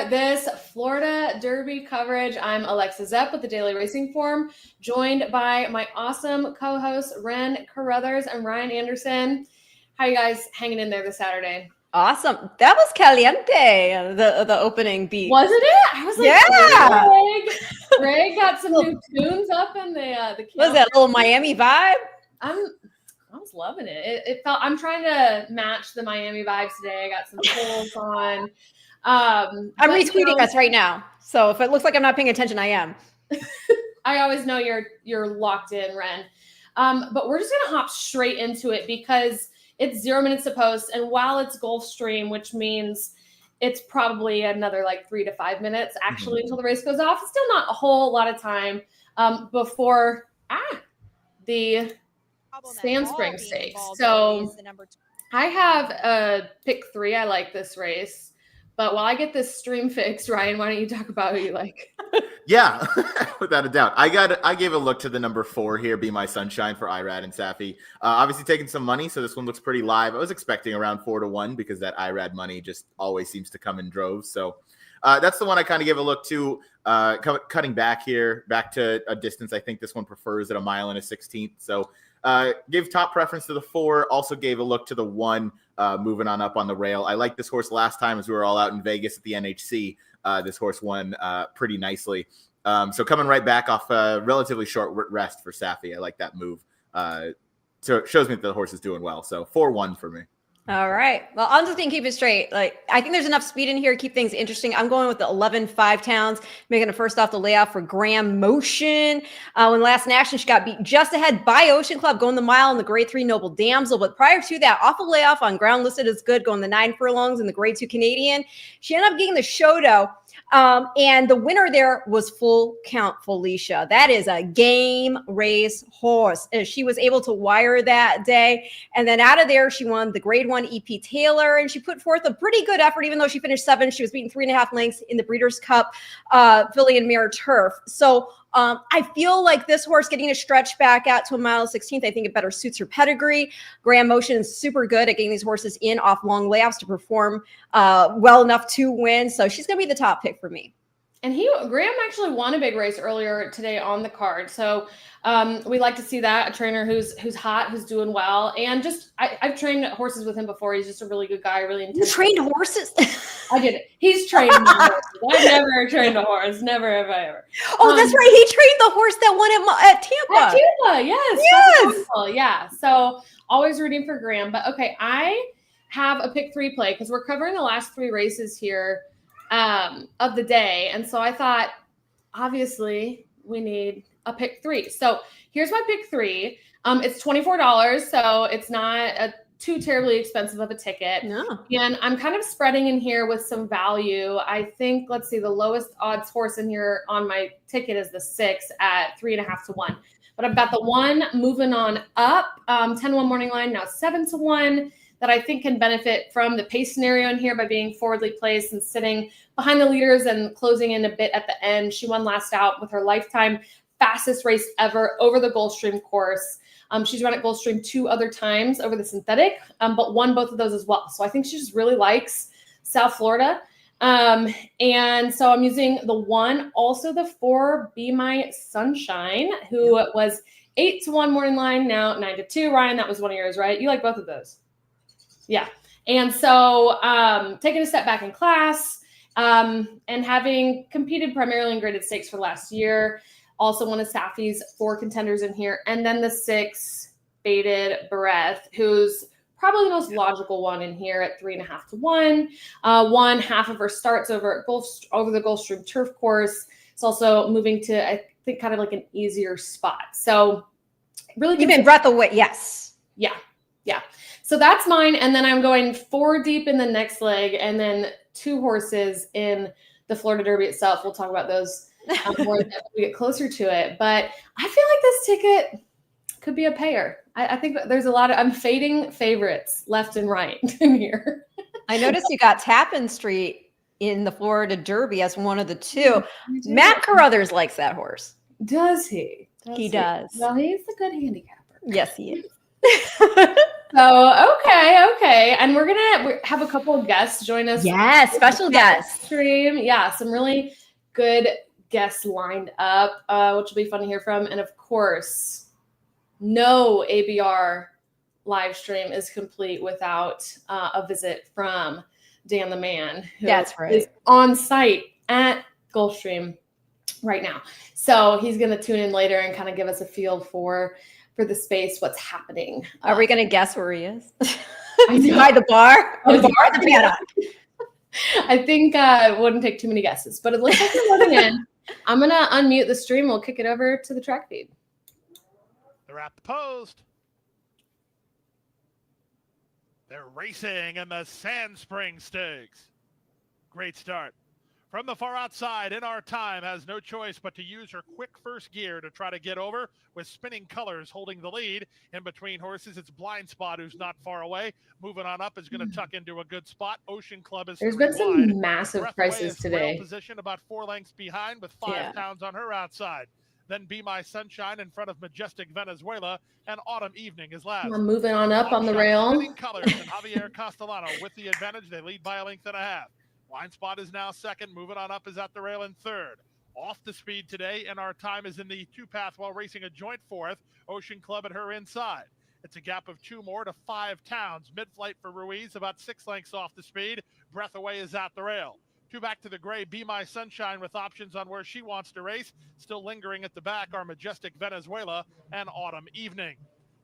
for this Florida Derby coverage. I'm Alexa Zepp with the Daily Racing Form, joined by my awesome co-hosts Ren Carothers and Ryan Anderson. How you guys hanging in there this Saturday? Awesome. That was caliente, the opening beat. Wasn't it? I was like, yeah. Greg got some new tunes up in the was that a little Miami vibe? I was loving it. It felt, I'm trying to match the Miami vibes today. I got some poles on. I'm retweeting us right now. So if it looks like I'm not paying attention, I am. I always know you're locked in, Ren. But we're just going to hop straight into it because it's 0 minutes to post. And while it's Gulfstream, which means it's probably another like 3 to 5 minutes actually until the race goes off. It's still not a whole lot of time before the Sand Spring Stakes. So I have a pick 3. I like this race. But while I get this stream fixed, Ryan, why don't you talk about who you like? Yeah, without a doubt. I gave a look to the number 4 here, Be My Sunshine for Irad and Safi. Obviously taking some money, so this one looks pretty live. I was expecting around 4-1 because that Irad money just always seems to come in droves. So that's the one I kind of gave a look to. Cutting back here, back to a distance. I think this one prefers at 1 1/16. So gave top preference to the 4. Also gave a look to the 1. Moving on up on the rail. I liked this horse last time as we were all out in Vegas at the NHC. This horse won pretty nicely. So coming right back off a relatively short rest for Safi. I like that move. So it shows me that the horse is doing well. So 4-1 for me. All right. Well, I'm just going to keep it straight. Like, I think there's enough speed in here to keep things interesting. I'm going with the 11 5 Towns, making the first off the layoff for Graham Motion. When last in action, she got beat just ahead by Ocean Club, going the mile in the grade 3 Noble Damsel. But prior to that, off the layoff on ground listed as good, going the 9 furlongs in the grade 2 Canadian. She ended up getting the Shodo. And the winner there was Full Count Felicia. That is a game race horse. And she was able to wire that day. And then out of there, she won the grade 1 EP Taylor. And she put forth a pretty good effort, even though she finished 7th. She was beaten 3.5 lengths in the Breeders' Cup, filly and mare turf. So I feel like this horse getting a stretch back out to 1 1/16, I think it better suits her pedigree. Graham Motion is super good at getting these horses in off long layoffs to perform well enough to win. So she's going to be the top pick for me. And Graham actually won a big race earlier today on the card. So we like to see that, a trainer who's hot, who's doing well. And just, I've trained horses with him before. He's just a really good guy, really intense. You trained horses? I did it. He's trained horses. I've never trained a horse. Never have I ever. Oh, that's right. He trained the horse that won at Tampa. At Tampa, yes. Yes. Yeah. So always rooting for Graham. But okay, I have a pick 3 play because we're covering the last 3 races here of the day. And so I thought, obviously, we need a pick 3. So here's my pick 3. It's $24, so it's not too terribly expensive of a ticket. No. And I'm kind of spreading in here with some value. I think, let's see, the lowest odds horse in here on my ticket is the 6 at 3.5 to 1. But I've got the 1 moving on up, 10-1 morning line, now 7 to 1. That I think can benefit from the pace scenario in here by being forwardly placed and sitting behind the leaders and closing in a bit at the end. She won last out with her lifetime fastest race ever over the Gulfstream course. She's run at Gulfstream 2 other times over the synthetic, but won both of those as well. So I think she just really likes South Florida. And so I'm using the 1, also the 4, Be My Sunshine, who was 8 to 1 morning line, now 9 to 2. Ryan, that was one of yours, right? You like both of those? Yeah. And so taking a step back in class and having competed primarily in graded stakes for last year, also one of Safi's 4 contenders in here. And then the 6, Baited Breath, who's probably the most logical one in here at 3.5 to 1. Won half of her starts over the Gulfstream turf course. It's also moving to, I think, kind of like an easier spot. So really Even Breath away. Yes. Yeah. Yeah. So that's mine. And then I'm going 4 deep in the next leg and then 2 horses in the Florida Derby itself. We'll talk about those more as we get closer to it. But I feel like this ticket could be a payer. I think there's a lot of, I'm fading favorites left and right in here. I noticed you got Tappan Street in the Florida Derby as one of the 2. Matt Carothers likes that horse. Does he? He does. Well, he's a good handicapper. Yes, he is. So, okay. And we're going to have a couple of guests join us. Yes, special guests. Stream. Yeah, some really good guests lined up, which will be fun to hear from. And of course, no ABR live stream is complete without a visit from Dan the Man, who is on site at Gulfstream right now. So he's going to tune in later and kind of give us a feel for the space, what's happening. Are we going to guess where he is? Is he by the bar? Or the Paddock? I think it wouldn't take too many guesses, but it looks like we're loading in. I'm going to unmute the stream. We'll kick it over to the track feed. They're at the post. They're racing in the Sand Spring Stakes. Great start. From the far outside, In Our Time has no choice but to use her quick first gear to try to get over, with Spinning Colors holding the lead. In between horses, it's Blind Spot, who's not far away. Moving on up is going to tuck into a good spot. Ocean Club is There's been some massive prices today. Position about 4 lengths behind with 5 pounds on her outside. Then Be My Sunshine in front of Majestic Venezuela, and Autumn Evening is last. I'm moving on up on the rail. Spinning Colors and Javier Castellano with the advantage. They lead by 1.5 lengths. Blind Spot is now second. Moving on up is at the rail in third. Off the speed today, and Our Time is in the 2-path while racing a joint fourth. Ocean Club at her inside. It's a gap of 2 more to 5 towns. Mid-flight for Ruiz, about 6 lengths off the speed. Breath Away is at the rail. 2 back to the gray, Be My Sunshine with options on where she wants to race. Still lingering at the back are Majestic Venezuela and Autumn Evening.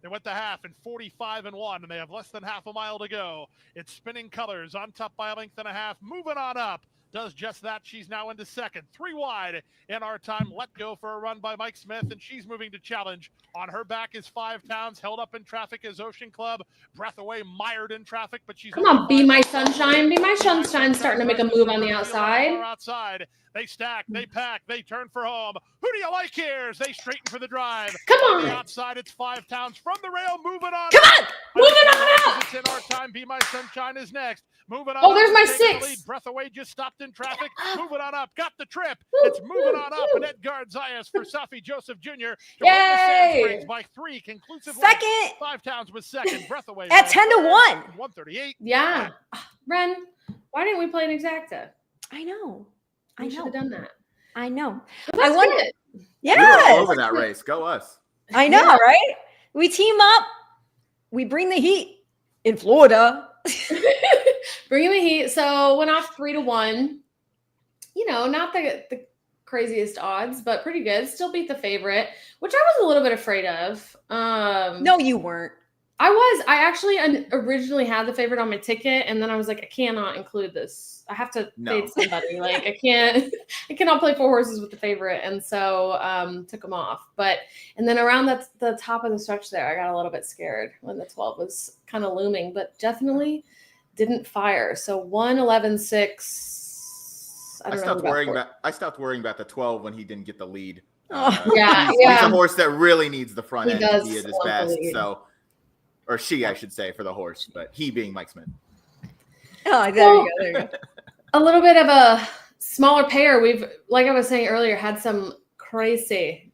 They went the half in 45-1, and they have less than half a mile to go. It's Spinning Colors on top by 1.5 lengths. Moving on up. Does just that. She's now into second. 3 wide. In Our Time, let go for a run by Mike Smith, and she's moving to challenge. On her back is 5 towns. Held up in traffic is Ocean Club. Breath Away, mired in traffic, but she's... Come on, Be My Sunshine. Be My Sunshine starting to make a move on the outside. They stack, they pack, they turn for home. Who do you like here? As they straighten for the drive. Come on. On the outside, it's 5 towns from the rail. Moving on. Come on. Moving on out. It's In Our Time. Be My Sunshine is next. Moving on. Oh, there's my 6. Breath Away just stopped in traffic. Moving on up. Got the trip. It's moving on up. And Edgard Zayas for Safi Joseph Jr. to win the Sand Springs by 3 conclusively. Second. 5 towns was second. Breath Away at 10-1. 138. Yeah. Ren, why didn't we play an exacta? I know. We should have done that. I know. I wonder. Yeah. We were all over that race. Go us. I know, right? We team up. We bring the heat in Florida. Bringing the heat. So went off 3-1. You know, not the craziest odds, but pretty good. Still beat the favorite, which I was a little bit afraid of. No, you weren't. I actually originally had the favorite on my ticket, and then I was like, I cannot include this. I have to fade somebody. Like I cannot play 4 horses with the favorite, and so took them off. And then around the top of the stretch there, I got a little bit scared when the 12 was kind of looming, but definitely didn't fire. So 1-11-6. I stopped worrying about the 12 when he didn't get the lead. Yeah. He's a horse that really needs the front end to be at his best. The Or she, I should say, for the horse, but he being Mike Smith. Oh, there you go. A little bit of a smaller pair. We've, like I was saying earlier, had some crazy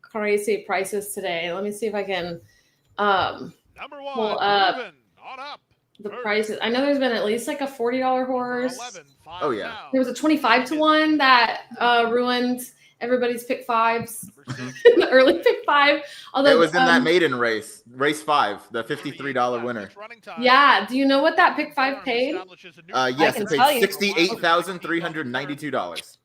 prices today. Let me see if I can Number 1, pull up on up. the prices. I know there's been at least like a $40 horse. 11, Oh, yeah. There was a 25-1 that ruined everybody's pick 5s. The early pick 5. Although it was in that maiden race 5, the $53 winner. Yeah. Do you know what that pick 5 paid? Yes, it paid $68,392.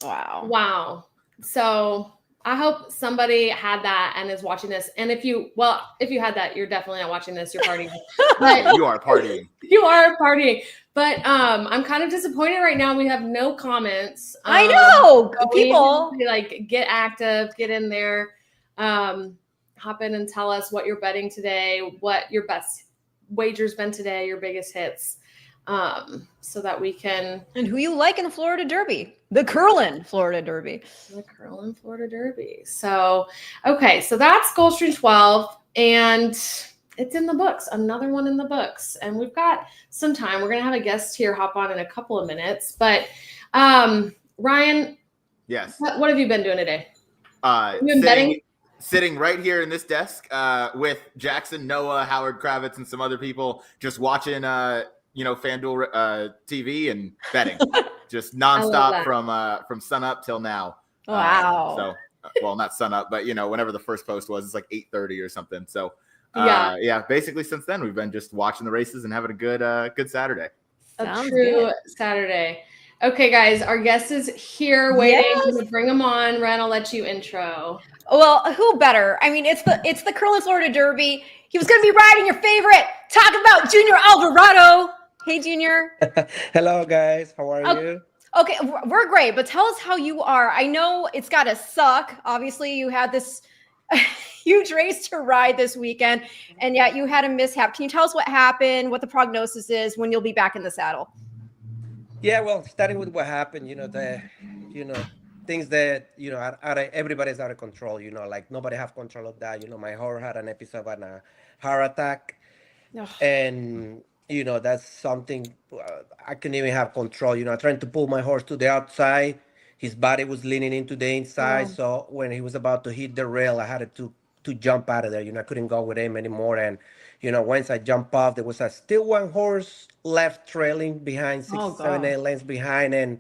Wow. So I hope somebody had that and is watching this. And if you had that, you're definitely not watching this. You're partying. But you are partying. You are partying. But I'm kind of disappointed right now. We have no comments. I know. People get active, get in there, hop in and tell us what you're betting today, what your best wagers been today, your biggest hits, so that we can. And who you like in the Florida Derby, the Curlin Florida Derby. The Curlin Florida Derby. So, okay, so that's Gulfstream 12, and it's in the books. Another one in the books, and we've got some time. We're gonna have a guest here hop on in a couple of minutes, but Ryan. Yes. What have you been doing today? Betting sitting right here in this desk with Jackson, Noah, Howard Kravitz, and some other people just watching, FanDuel TV and betting, just nonstop from sun up till now. Wow. Well, not sun up, but whenever the first post was, it's like 8:30 or something. So basically since then we've been just watching the races and having a good Saturday. Sounds good. Saturday. Okay, guys, our guest is here waiting. Yes. Bring him on. Ren, I'll let you intro. Well, who better? I mean, it's the Curlin Florida Derby. He was going to be riding your favorite. Talk about Junior Alvarado. Hey, Junior. Hello, guys. How are you? Okay, we're great, but tell us how you are. I know it's got to suck. Obviously, you had this huge race to ride this weekend, and yet you had a mishap. Can you tell us what happened, what the prognosis is, when you'll be back in the saddle? Yeah, well, starting with what happened, things that, everybody's out of control, like nobody have control of that. My horse had an episode of a heart attack. And, that's something I couldn't even have control. Trying to pull my horse to the outside. His body was leaning into the inside. So when he was about to hit the rail, I had to jump out of there. I couldn't go with him anymore. And, once I jumped off, there was still one horse left trailing behind, 7, 8 lengths behind. And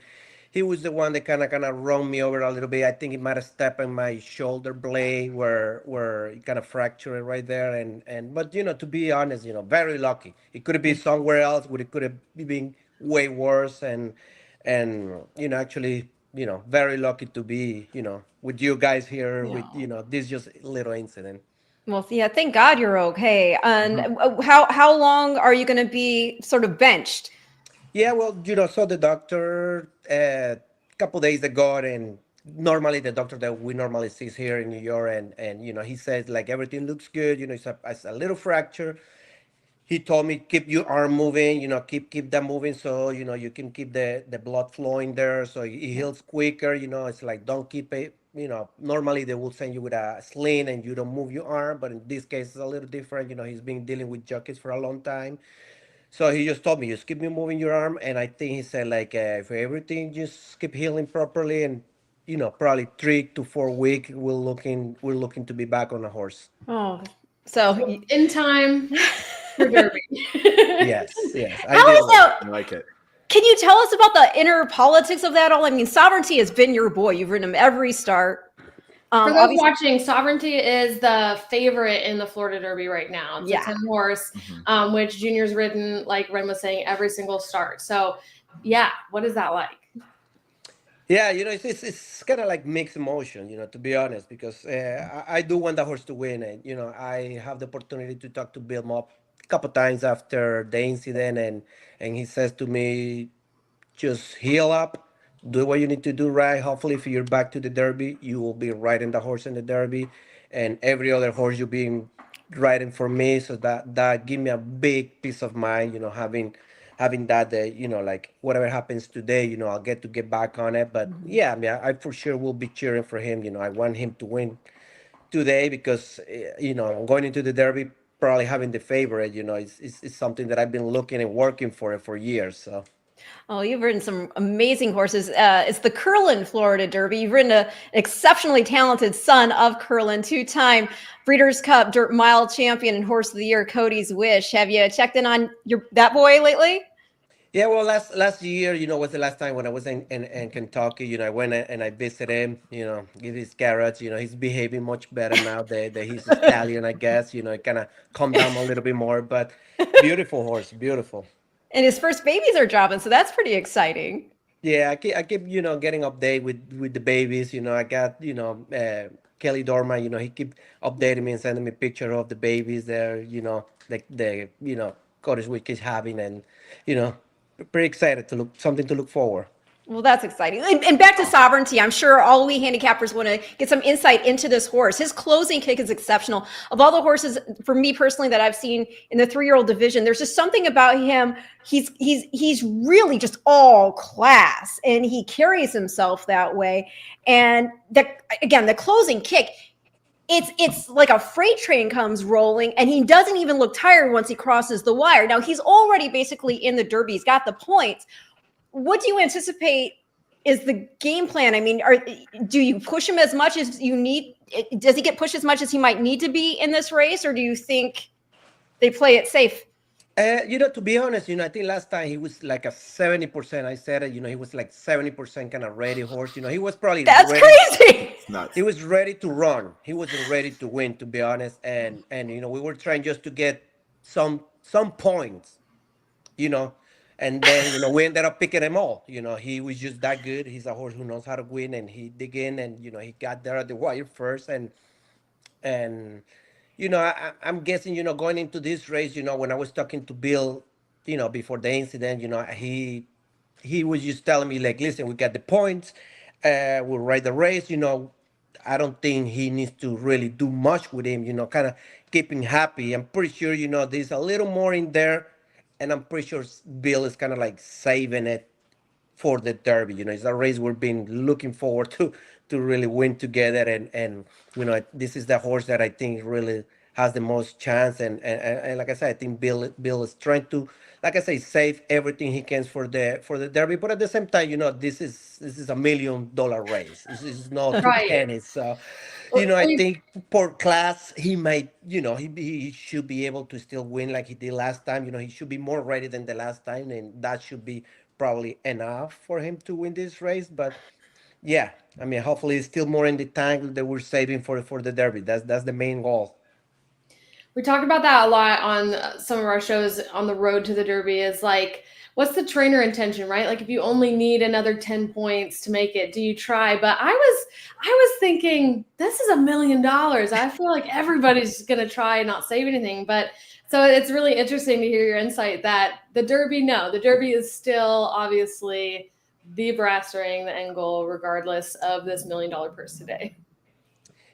he was the one that kind of run me over a little bit. I think he might have stepped on my shoulder blade where it kind of fractured right there. But to be honest, very lucky. It could have been somewhere else, but it could have been way worse. And actually, very lucky to be, with you guys here with, this just little incident. Well, yeah, thank God you're okay. And how long are you going to be sort of benched? Yeah, well, saw the doctor a couple days ago, and normally the doctor that we normally see here in New York, and he says like everything looks good. It's a little fracture. He told me keep your arm moving, keep that moving, so you can keep the blood flowing there, so it heals quicker. It's like don't keep it. Normally they will send you with a sling and you don't move your arm, but in this case it's a little different. He's been dealing with jockeys for a long time. So he just told me, just keep me moving your arm. And I think he said, like, if everything just keep healing properly, and, probably 3 to 4 weeks, we're looking to be back on a horse. Oh, so in time for Derby. Yes. I like it. Can you tell us about the inner politics of that all? I mean, Sovereignty has been your boy. You've ridden him every start. For those watching, Sovereignty is the favorite in the Florida Derby right now. It's a 10 horse, which Junior's ridden, like Ren was saying, every single start. So, what is that like? Yeah, it's kind of like mixed emotion, to be honest, because I do want the horse to win. And, I have the opportunity to talk to Bill Mopp a couple times after the incident, and he says to me, just heal up, do what you need to do right. Hopefully, if you're back to the Derby, you will be riding the horse in the Derby, and every other horse you'll be riding for me. So that give me a big peace of mind, having that, like whatever happens today, I'll get back on it. But I for sure will be cheering for him. I want him to win today because, going into the Derby, probably having the favorite, is something that I've been looking and working for years. So. Oh, you've ridden some amazing horses. It's the Curlin Florida Derby. You've ridden an exceptionally talented son of Curlin, 2-time Breeders' Cup Dirt Mile champion and Horse of the Year, Cody's Wish. Have you checked in on that boy lately? Yeah, well, last year, was the last time when I was in Kentucky. I went and I visited him, give his carrots. He's behaving much better now that he's a stallion, I guess. It kind of calmed down a little bit more, but beautiful horse, beautiful. And his first babies are dropping, so that's pretty exciting. Yeah, I keep getting update with the babies. I got, Kelly Dorman, he keep updating me and sending me picture of the babies there, the Cody's Wish is having, and, pretty excited to look forward. Well, that's exciting. And back to Sovereignty, I'm sure all we handicappers want to get some insight into this horse. His closing kick is exceptional. Of all the horses, for me personally, that I've seen in the 3-year-old division, there's just something about him. He's really just all class, and he carries himself that way. And the closing kick, it's like a freight train comes rolling, and he doesn't even look tired once he crosses the wire. Now, he's already basically in the Derby. He's got the points. What do you anticipate is the game plan? I mean, do you push him as much as you need? Does he get pushed as much as he might need to be in this race, or do you think they play it safe? To be honest, I think last time he was like a 70%. I said it, he was like 70% kind of ready horse. He was probably That's ready. crazy. Nuts. He was ready to run. He wasn't ready to win, to be honest. And we were trying just to get some points, and then we ended up picking him all. He was just that good. He's a horse who knows how to win, and he dig in, and he got there at the wire first, and I'm guessing, going into this race, when I was talking to Bill, before the incident, he was just telling me like, listen, we got the points, we'll ride the race. I don't think he needs to really do much with him. Kind of keep him happy. I'm pretty sure, there's a little more in there, and I'm pretty sure Bill is kind of like saving it for the Derby. It's a race we've been looking forward to really win together, and this is the horse that I think really has the most chance, and like I said, I think Bill is trying to, like I say, save everything he can for the Derby, but at the same time, this is a $1 million race. This is not Right. pennies. So I think for class, he might, he should be able to still win like he did last time. He should be more ready than the last time, and that should be probably enough for him to win this race. But yeah, I mean, hopefully it's still more in the tank that we're saving for the Derby. That's the main goal. We talked about that a lot on some of our shows on the road to the Derby, is like, what's the trainer intention, right? Like if you only need another 10 points to make it, do you try? But I was thinking, this is $1 million. I feel like everybody's going to try and not save anything. But so it's really interesting to hear your insight that the Derby is still obviously the brass ring, the end goal, regardless of this $1 million purse today.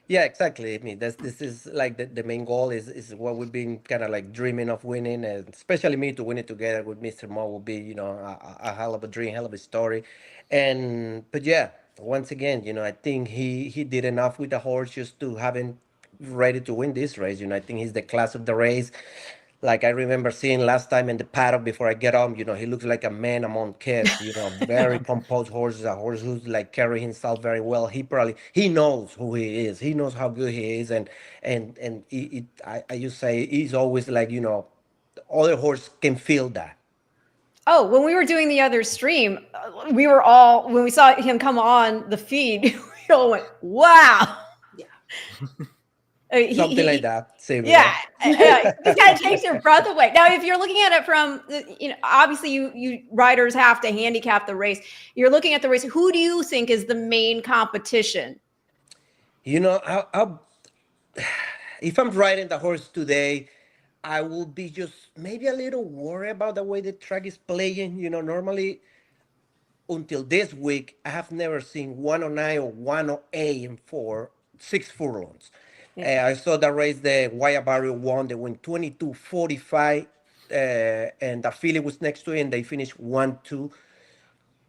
Yeah, exactly. I mean, this is like the main goal is what we've been kind of like dreaming of winning, and especially me to win it together with Mr. Mo will be, a hell of a dream, hell of a story. But yeah, once again, I think he did enough with the horse just to have him ready to win this race. I think he's the class of the race. Like I remember seeing last time in the paddock before I get home, he looks like a man among kids, very composed horse, a horse who's like carrying himself very well. He knows who he is. He knows how good he is. I just say he's always like, other horse can feel that. Oh, when we were doing the other stream, we were all, when we saw him come on the feed, we all went, wow. Yeah. Something like that. Same. Yeah. It kind of takes your breath away. Now, if you're looking at it from, obviously you riders have to handicap the race. You're looking at the race. Who do you think is the main competition? I'll, if I'm riding the horse today, I will be just maybe a little worried about the way the track is playing. Normally until this week, I have never seen 109 or 108 in 6 furlongs. Yeah. I saw the race the Alvarado won. They went 22:45, and the filly was next to it, and they finished 1-2.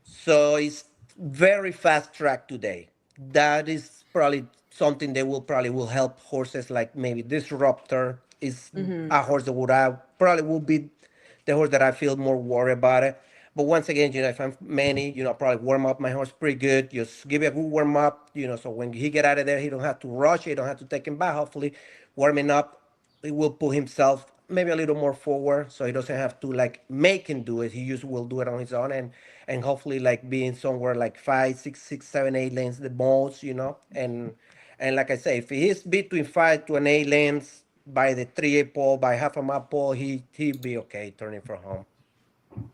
So it's very fast track today. That is probably something that will help horses like maybe Disruptor is a horse that will be the horse that I feel more worried about it. But once again, if I'm Manny, probably warm up my horse pretty good. Just give it a good warm up, so when he get out of there, he don't have to rush. He don't have to take him back. Hopefully, warming up, he will put himself maybe a little more forward, so he doesn't have to like make him do it. He just will do it on his own, and hopefully like being somewhere like 5, 6, 6, 7, 8 lanes the most, and like I say, if he's between 5 to 8 lanes by the 3/8 pole, by half a mile pole, he'd be okay turning for home.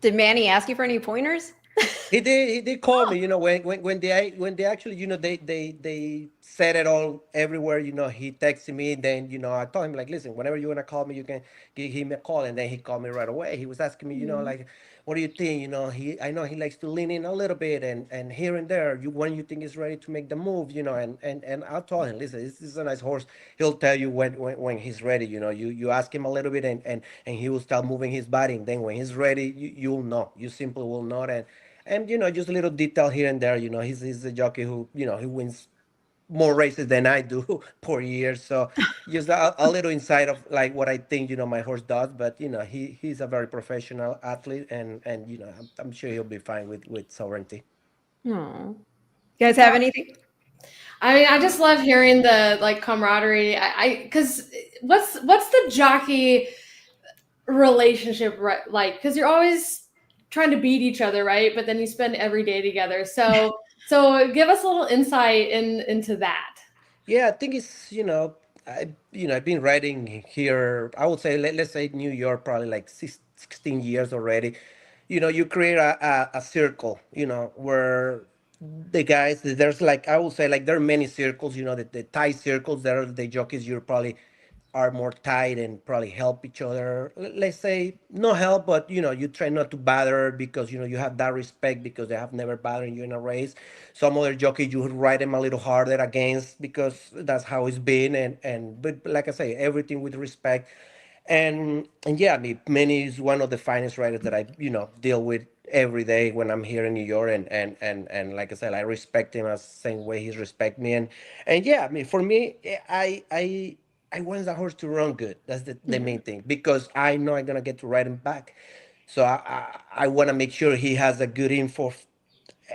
Did Manny ask you for any pointers? He did call me, when they actually, they said it all everywhere, he texted me, then, I told him like, listen, whenever you want to call me, you can give him a call. And then he called me right away. He was asking me, like, what do you think? I know he likes to lean in a little bit and here and there, when you think he's ready to make the move, and I told him, listen, this is a nice horse. He'll tell you when he's ready, you ask him a little bit and he will start moving his body. And then when he's ready, you'll know, you simply will know. And just a little detail here and there, he's a jockey who, he wins more races than I do per year. So just a little insight of like what I think, my horse does. But, he's a very professional athlete and I'm sure he'll be fine with sovereignty. Oh, you guys have anything? I mean, I just love hearing the like camaraderie. Because what's the jockey relationship like? Because you're always trying to beat each other, right? But then you spend every day together. So give us a little insight into that. Yeah, I think it's I've been riding here. I would say let's say New York probably like 16 years already. You create a circle. Where the guys there's like I would say like there are many circles. The tie circles. There are the jockeys. You're probably are more tight and probably help each other. Let's say no help, but you try not to bother because you have that respect because they have never bothered you in a race. Some other jockeys you ride them a little harder against because that's how it's been, and but like I say, everything with respect. And yeah, I mean, Manny is one of the finest riders that I deal with every day when I'm here in New York, and like I said, I respect him as the same way he respect me, and yeah, I mean, for me, I want the horse to run good. That's the main thing because I know I'm gonna get to ride him back. So I want to make sure he has a good info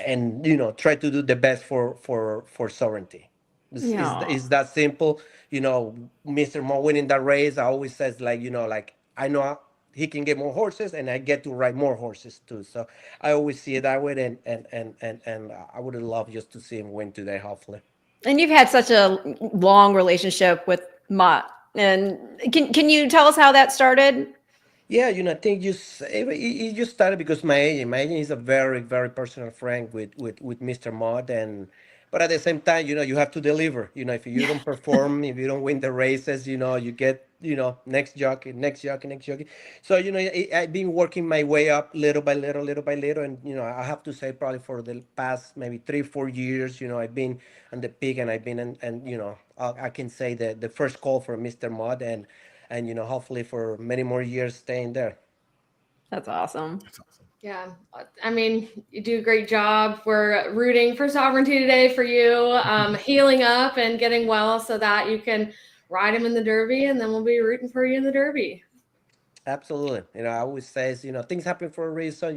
and try to do the best for sovereignty. Yeah. It's that simple. Mr. Mo winning that race, I always says like I know he can get more horses and I get to ride more horses too. So I always see it that way, and I would love just to see him win today, hopefully. And you've had such a long relationship with Mott. And can you tell us how that started? Yeah, I think it just started because my agent is a very, very personal friend with Mr. Mott, but at the same time, you have to deliver. If you don't perform, if you don't win the races, you get, next jockey, next jockey, next jockey. So, I've been working my way up little by little, little by little. And, I have to say probably for the past maybe 3-4 years, I've been on the peak and I've been, I can say the first call for Mr. Mott and hopefully for many more years staying there. That's awesome. Yeah, I mean, you do a great job. We're rooting for sovereignty today for you, healing up and getting well so that you can ride him in the Derby, and then we'll be rooting for you in the Derby. Absolutely. I always say, things happen for a reason.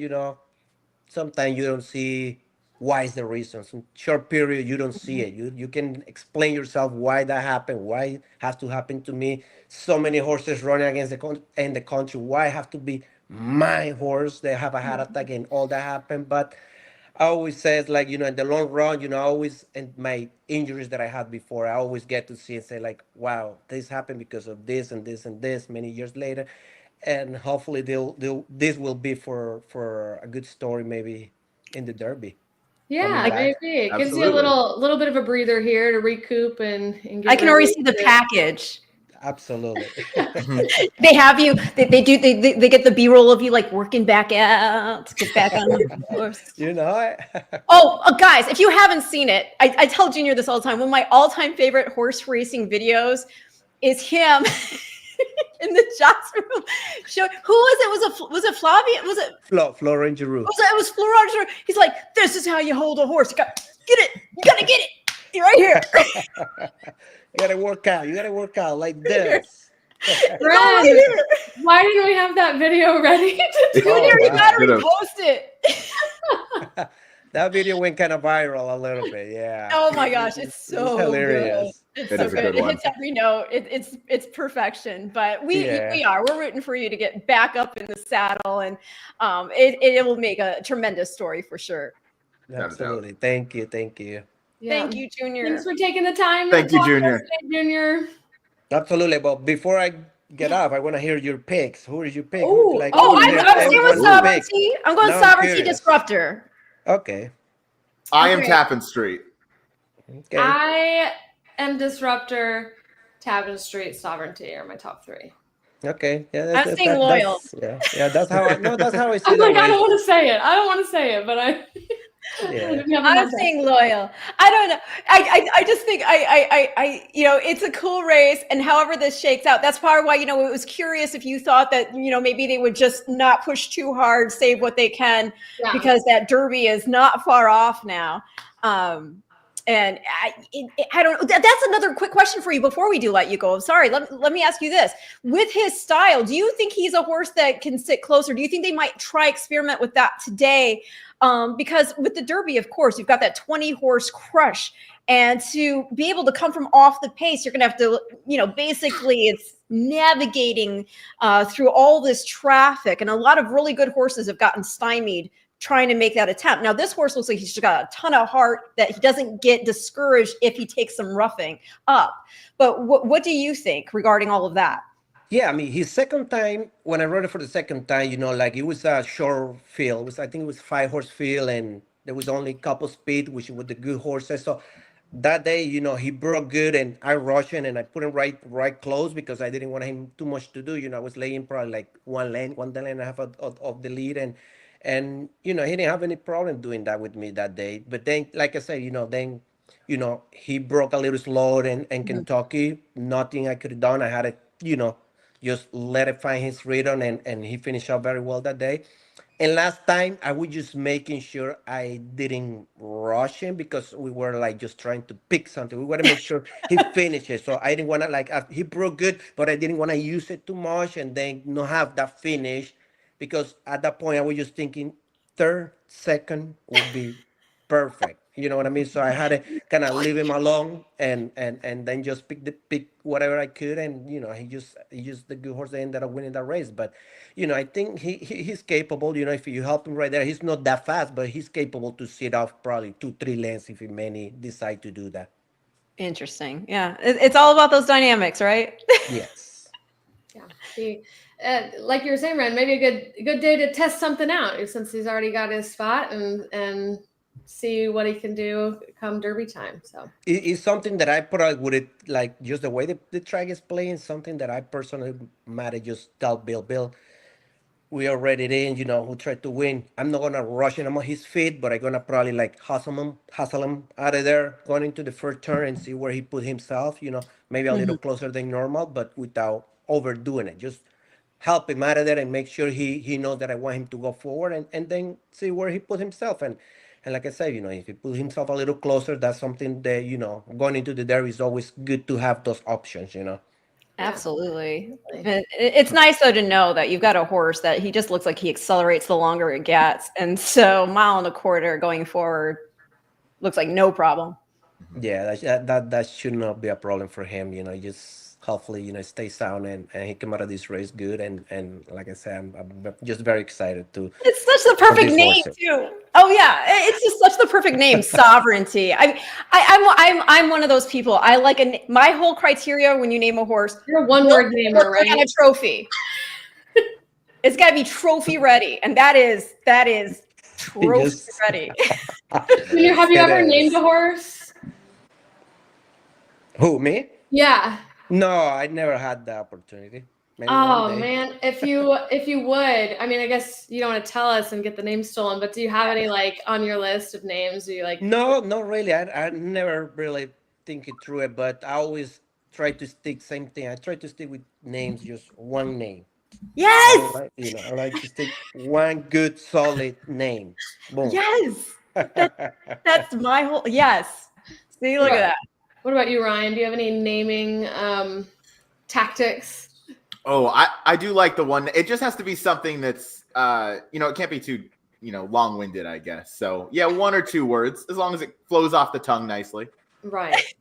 Sometimes you don't see why is the reason. Some short period you don't see it. You can explain yourself why that happened, why it has to happen to me. So many horses running against in the country. Why have to be my horse? They have a heart attack and all that happened. But I always says like, in the long run, I always and my injuries that I had before, I always get to see and say like, wow, this happened because of this and this and this many years later. And hopefully this will be for a good story maybe in the Derby. Yeah, maybe it gives you a little bit of a breather here to recoup and get I can already see the package. Absolutely. They have you. They get the B-roll of you like working back out to get back on the horse. Guys, if you haven't seen it, I tell Junior this all the time. One of my all-time favorite horse racing videos is him in the jocks room. Who was it? Was it Flavia? Was it Florent Giroux? It was Florent Giroux. He's like, this is how you hold a horse. Get it. You gotta get it. You're right here. You gotta work out like this. Ren, why didn't we have that video ready? Junior, you gotta repost it. That video went kind of viral a little bit, yeah. Oh my gosh, it's so hilarious. Good. It's so good. It hits every note. It's perfection. But we're rooting for you to get back up in the saddle, and it will make a tremendous story for sure. Absolutely. Thank you. Yeah. Thank you, Junior. Thanks for taking the time. Thank you, Junior. Junior. Absolutely. But before I get off, I want to hear your picks. Who is your pick? I'm staying with Sovereignty. I'm going Sovereignty Disruptor. Okay. I am Tappan Street. Okay. I am Disruptor. Tappan Street, Sovereignty are my top three. Okay. Yeah. I'm staying loyal. That's how I know. That's how I see it. I don't want to say it. But I. I'm staying loyal. I don't know. I just think it's a cool race, and however this shakes out, that's probably why it was curious if you thought that maybe they would just not push too hard, save what they can, because that Derby is not far off now. And I don't know. That's another quick question for you before we do let you go. I'm sorry. Let me ask you this. With his style, do you think he's a horse that can sit closer? Do you think they might try experiment with that today? Because with the Derby, of course, you've got that 20 horse crush. And to be able to come from off the pace, you're going to have to, basically it's navigating through all this traffic. And a lot of really good horses have gotten stymied trying to make that attempt. Now, this horse looks like he's got a ton of heart, that he doesn't get discouraged if he takes some roughing up. But what do you think regarding all of that? Yeah, I mean, his second time, when I rode it for the second time, it was a short field. I think it was 5-horse field, and there was only a couple speed, which was the good horses. So that day, he broke good, and I rushed him, and I put him right close because I didn't want him too much to do. I was laying probably like one lane and a half of the lead, and he didn't have any problem doing that with me that day. But then, like I said, then he broke a little slow, and Kentucky, nothing I could have done. I had to, just let it find his rhythm, and he finished up very well that day. And last time, I was just making sure I didn't rush him because we were like just trying to pick something. We want to make sure he finishes. So I didn't want to he broke good, but I didn't want to use it too much and then not have that finish, because at that point I was just thinking third, second would be perfect. You know what I mean? So I had to kind of leave him alone and then just pick whatever I could, and he just the good horse that ended up winning that race. But I think he's capable. If you help him right there, he's not that fast, but he's capable to sit off probably 2-3 lengths if he may decide to do that. Interesting. Yeah, it's all about those dynamics, right? Yes. Yeah. See, like you were saying, Ren, maybe a good day to test something out since he's already got his spot and see what he can do come Derby time. So it's something that I probably would like, just the way the track is playing, something that I personally might have just tell Bill, we already in, who tried to win. I'm not gonna rush him on his feet, but I'm gonna probably like hustle him out of there, going into the first turn and see where he put himself, maybe a little closer than normal, but without overdoing it. Just help him out of there and make sure he knows that I want him to go forward, and then see where he put himself. And like I said, if he put himself a little closer, that's something that, going into the Derby is always good to have those options, Absolutely. It's nice, though, to know that you've got a horse that he just looks like he accelerates the longer it gets. And so 1.25 miles going forward looks like no problem. Yeah, that should not be a problem for him. Just hopefully, stay sound and he come out of this race good. And like I said, I'm just very excited to. It's such the perfect name too. Oh yeah, it's just such the perfect name, Sovereignty. I'm one of those people. I like my whole criteria when you name a horse. You're a one-word namer, right? And a trophy. It's got to be trophy ready, and that is trophy ready. Have you ever named a horse? Who, me? Yeah. No, I never had the opportunity. Maybe man, if you would, I mean, I guess you don't want to tell us and get the name stolen, but do you have any on your list of names? Do you like? No, not really. I never really think it through it, but I always try to stick same thing. I try to stick with names, just one name. Yes. I like to stick one good solid name. Boom. Yes. That's my whole. Yes. See, look at that. What about you, Ryan? Do you have any naming tactics? Oh, I do like the one. It just has to be something that's, it can't be too, long-winded, I guess. So, yeah, 1 or 2 words, as long as it flows off the tongue nicely. Right.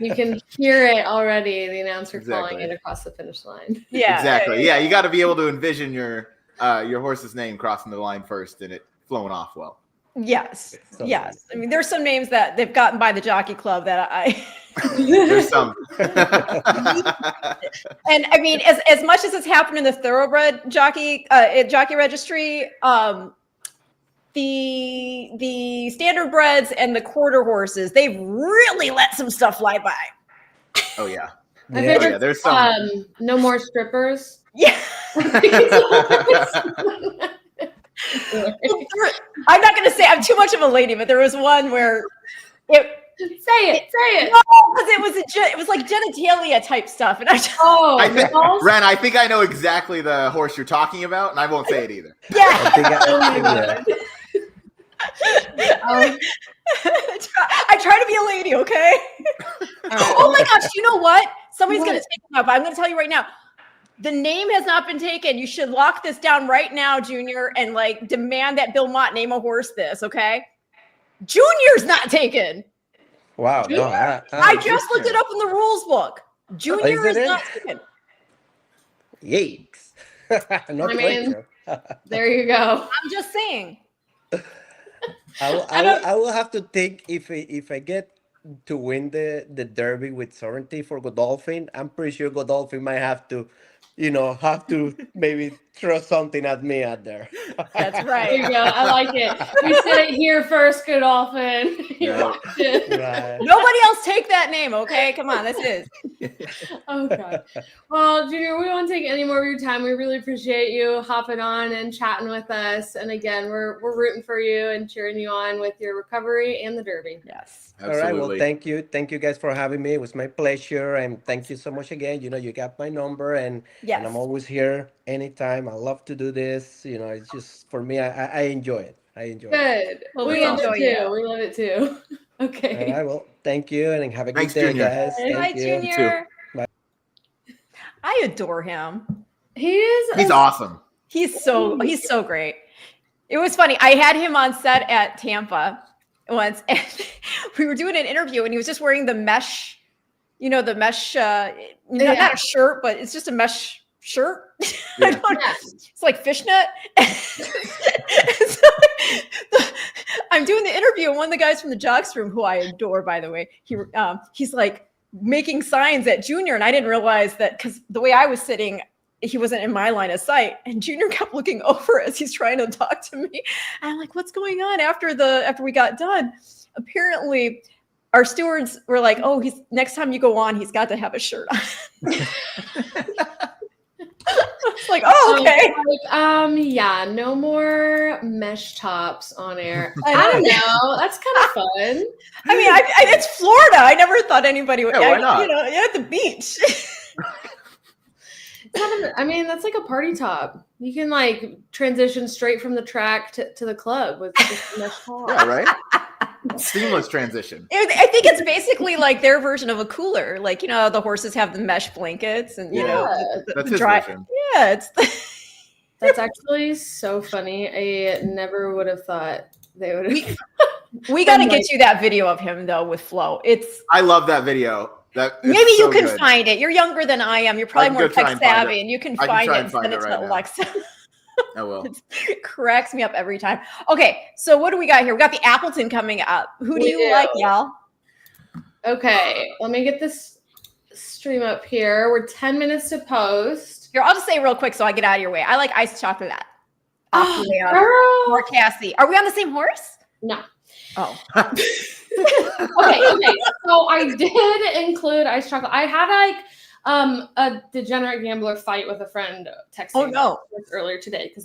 You can hear it already, the announcer calling it across the finish line. Yeah. Exactly. Yeah, you got to be able to envision your horse's name crossing the line first and it flowing off well. Yes. Yes. I mean, there's some names that they've gotten by the Jockey Club that I. There's some. And I mean, as much as it's happened in the thoroughbred jockey registry, the standard breds and the quarter horses, they've really let some stuff fly by. Oh yeah. There's some. No more strippers. Yeah. I'm not going to say I'm too much of a lady, but there was one where say it. No, because it was like genitalia type stuff, and Ren, I think I know exactly the horse you're talking about, and I won't say it either. Yeah. I try to be a lady, okay? Oh my gosh, you know what? Somebody's going to take him up. I'm going to tell you right now. The name has not been taken. You should lock this down right now, Junior, and like demand that Bill Mott name a horse this, okay? Junior's not taken. Wow. No, I just looked it up in the rules book. Junior is not taken. Yikes. I mean, there you go. I'm just saying. I will have to think if I get to win the Derby with certainty for Godolphin. I'm pretty sure Godolphin might have to maybe throw something at me out there. That's right. There you go. I like it. We said it here first, Godolphin. Yeah. Right. Nobody else take that name, okay? Come on, this is. Oh God. Well, Junior, we won't take any more of your time. We really appreciate you hopping on and chatting with us. And again, we're rooting for you and cheering you on with your recovery and the Derby. Yes. Absolutely. All right. Well, thank you. Thank you guys for having me. It was my pleasure. And thank you so much again. You got my number and I'm always here anytime. I love to do this. It's just for me, I enjoy it. I enjoy it. Good. Well, we enjoy it too. We love it too. Okay. All right. Well, thank you and have a good day, Junior. guys. Bye, Thank you. Junior. Bye. I adore him. He's awesome. He's so great. It was funny. I had him on set at Tampa once, and we were doing an interview, and he was just wearing the mesh, not a shirt, but it's just a mesh shirt. Yeah. It's like fishnet. So, I'm doing the interview, and one of the guys from the Jockstream, who I adore, by the way, he's like making signs at Junior, and I didn't realize that because the way I was sitting, he wasn't in my line of sight, and Junior kept looking over as he's trying to talk to me. And I'm like, "What's going on?" After we got done, apparently our stewards were like, "Oh, next time you go on, he's got to have a shirt on." It's like, oh, okay. Yeah, no more mesh tops on air. I don't know. That's kind of fun. I mean, it's Florida. I never thought anybody would. Yeah, why not? At the beach. That's like a party top. You can like transition straight from the track to the club with just a mesh top. Yeah, right? Seamless transition. I think it's basically like their version of a cooler. Like, the horses have the mesh blankets and, that's his dry. version. Yeah, That's actually so funny. I never would have thought they would have. We got to get you that video of him though with Flo. I love that video. Maybe you can find it. You're younger than I am. You're probably more tech savvy, and you can find it and send it to Alexa. I will. It cracks me up every time. Okay, so what do we got here? We got the Appleton coming up. Who do you like, y'all? Okay, let me get this stream up here. We're 10 minutes to post. Here, I'll just say real quick so I get out of your way. I like iced chocolate. Girl. Cassie. Are we on the same horse? No. Oh. Okay. So I did include iced chocolate. I had a degenerate gambler fight with a friend texting earlier today because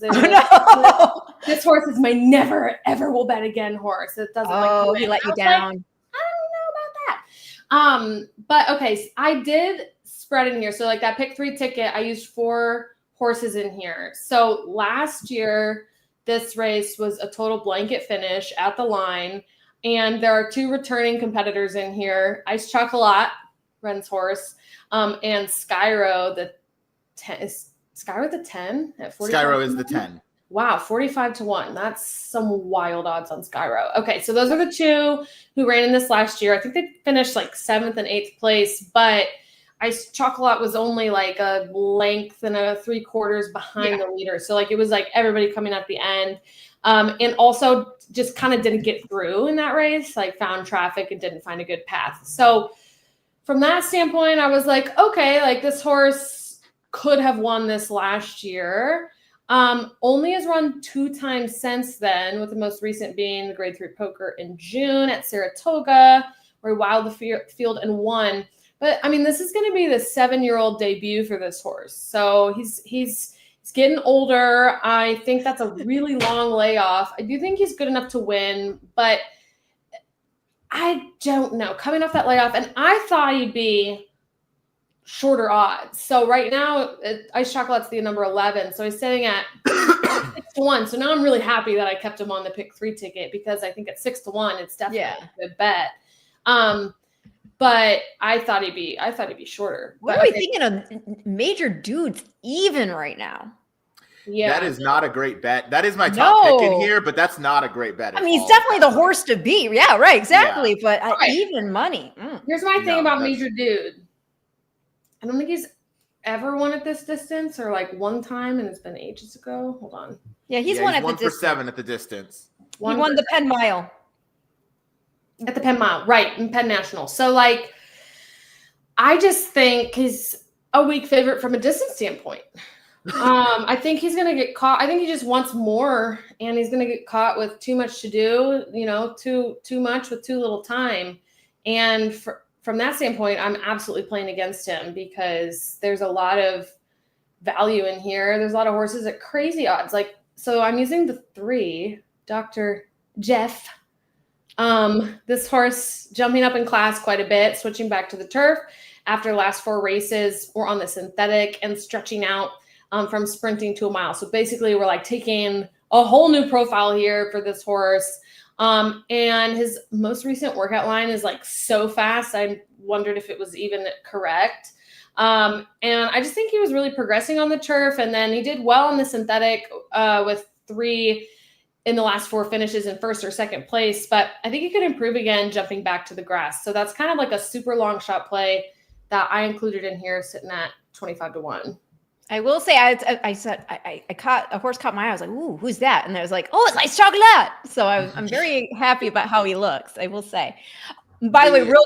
this horse is my never ever will bet again horse. It doesn't he let you down. I don't know about that. But okay, so I did spread in here. So like that pick 3 ticket, I used 4 horses in here. So last year, this race was a total blanket finish at the line. And there are 2 returning competitors in here. Ice Chocolat, Ren's horse, and Skyro, is Skyro the 10 at 45? Skyro is the 10. Wow, 45-1. That's some wild odds on Skyro. Okay, so those are the 2 who ran in this last year. I think they finished like 7th and 8th place, but Ice Chocolat was only like a length and a 3/4 behind the leader. So like it was like everybody coming at the end. And also just kind of didn't get through in that race, like found traffic and didn't find a good path. So from that standpoint, I was like, okay, like this horse could have won this last year. Only has run 2 times since then, with the most recent being the Grade 3 Poker in June at Saratoga, where he wilded the field and won. But I mean, this is going to be the 7-year-old debut for this horse. So he's getting older. I think that's a really long layoff. I do think he's good enough to win, but I don't know. Coming off that layoff, and I thought he'd be shorter odds. So right now, Ice Chocolate's the number 11. So he's sitting at 6-1. So now I'm really happy that I kept him on the pick 3 ticket because I think at 6-1, it's definitely a good bet. But I thought he'd be shorter. What are we thinking of major dudes even right now? Yeah, that is not a great bet. That is my top pick in here, but that's not a great bet. I mean, he's definitely the horse to beat. Yeah, right, exactly. Yeah. But even money. Here's my thing about major dude. I don't think he's ever won at this distance, or like one time, and it's been ages ago. Hold on. Yeah, he's won at the distance. 1-for-7 at the distance. He won the Penn Mile. At the Penn Mile, right, in Penn National. So, like, I just think he's a weak favorite from a distance standpoint. I think he's going to get caught. I think he just wants more, and he's going to get caught with too much to do, too much with too little time. And from that standpoint, I'm absolutely playing against him because there's a lot of value in here. There's a lot of horses at crazy odds. So I'm using the 3, Dr. Jeff. This horse jumping up in class quite a bit, switching back to the turf after the last 4 races. We're on the synthetic and stretching out from sprinting to a mile. So basically we're like taking a whole new profile here for this horse. And his most recent workout line is like so fast. I wondered if it was even correct. And I just think he was really progressing on the turf. And then he did well on the synthetic with 3 in the last 4 finishes in first or second place. But I think he could improve again jumping back to the grass. So that's kind of like a super long shot play that I included in here, sitting at 25-1. I will say, I said I caught a horse caught my eye. I was like, "Ooh, who's that?" And I was like, "Oh, it's like chocolate." So I'm very happy about how he looks. I will say. By the way, real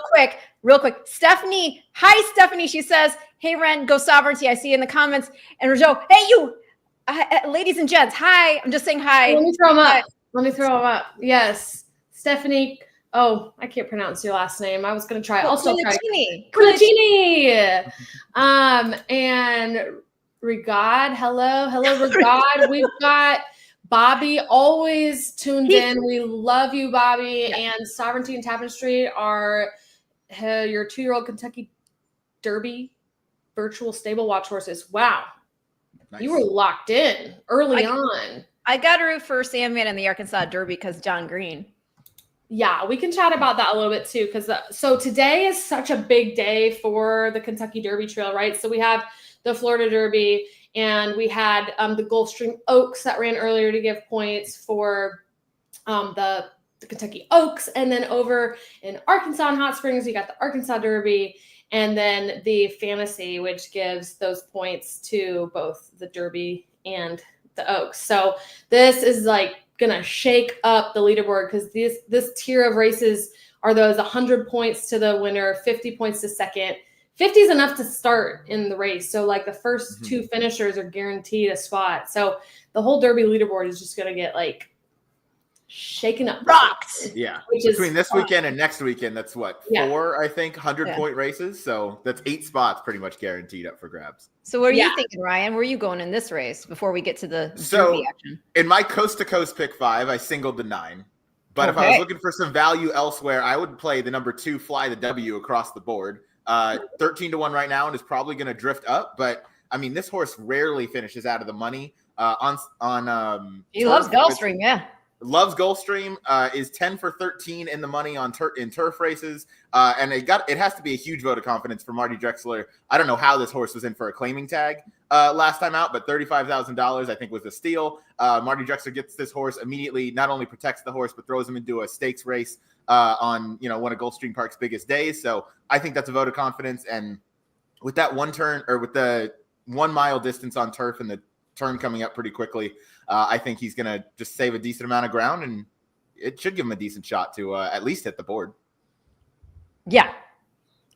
quick, Stephanie. Hi, Stephanie. She says, "Hey, Ren, go Sovereignty." I see you in the comments. And Rougeau, hey, you, ladies and gents. Hi. I'm just saying hi. Let me throw him up. Yes, Stephanie. Oh, I can't pronounce your last name. I was going to try. I'll still try. Culicini. And Regard. Hello, Regard. We've got Bobby always tuned in. We love you, Bobby. And Sovereignty and Tapestry are your 2-year-old Kentucky Derby virtual stable watch horses. Wow. Nice. You were locked in early on. I got to root for Sandman in the Arkansas Derby because John Green. Yeah, we can chat about that a little bit too. So today is such a big day for the Kentucky Derby Trail, right? So we have the Florida Derby, and we had the Gulfstream Oaks that ran earlier to give points for the Kentucky Oaks. And then over in Arkansas and Hot Springs, we got the Arkansas Derby, and then the Fantasy, which gives those points to both the Derby and the Oaks. So this is like going to shake up the leaderboard because this tier of races are those 100 points to the winner, 50 points to second. 50 is enough to start in the race. So like the first 2 finishers are guaranteed a spot. So the whole Derby leaderboard is just going to get like shaken up. Rocked. Yeah. Between this weekend and next weekend, that's what, 4, I think, 100-point races. So that's 8 spots pretty much guaranteed up for grabs. So what are you thinking, Ryan? Where are you going in this race before we get to the Derby action? In my coast-to-coast pick 5, I singled the 9. But if I was looking for some value elsewhere, I would play the number 2 Fly the W across the board. 13-1 right now, and is probably going to drift up. But I mean, this horse rarely finishes out of the money. He loves Gulfstream, loves Gulfstream. Is 10 for 13 in the money on turf races, and it has to be a huge vote of confidence for Marty Drexler. I don't know how this horse was in for a claiming tag last time out, but $35,000 I think was a steal. Marty Drexler gets this horse immediately, not only protects the horse but throws him into a stakes race on one of Gulfstream Park's biggest days. So I think that's a vote of confidence. And with that with the 1 mile distance on turf and the turn coming up pretty quickly, I think he's going to just save a decent amount of ground, and it should give him a decent shot to at least hit the board. Yeah.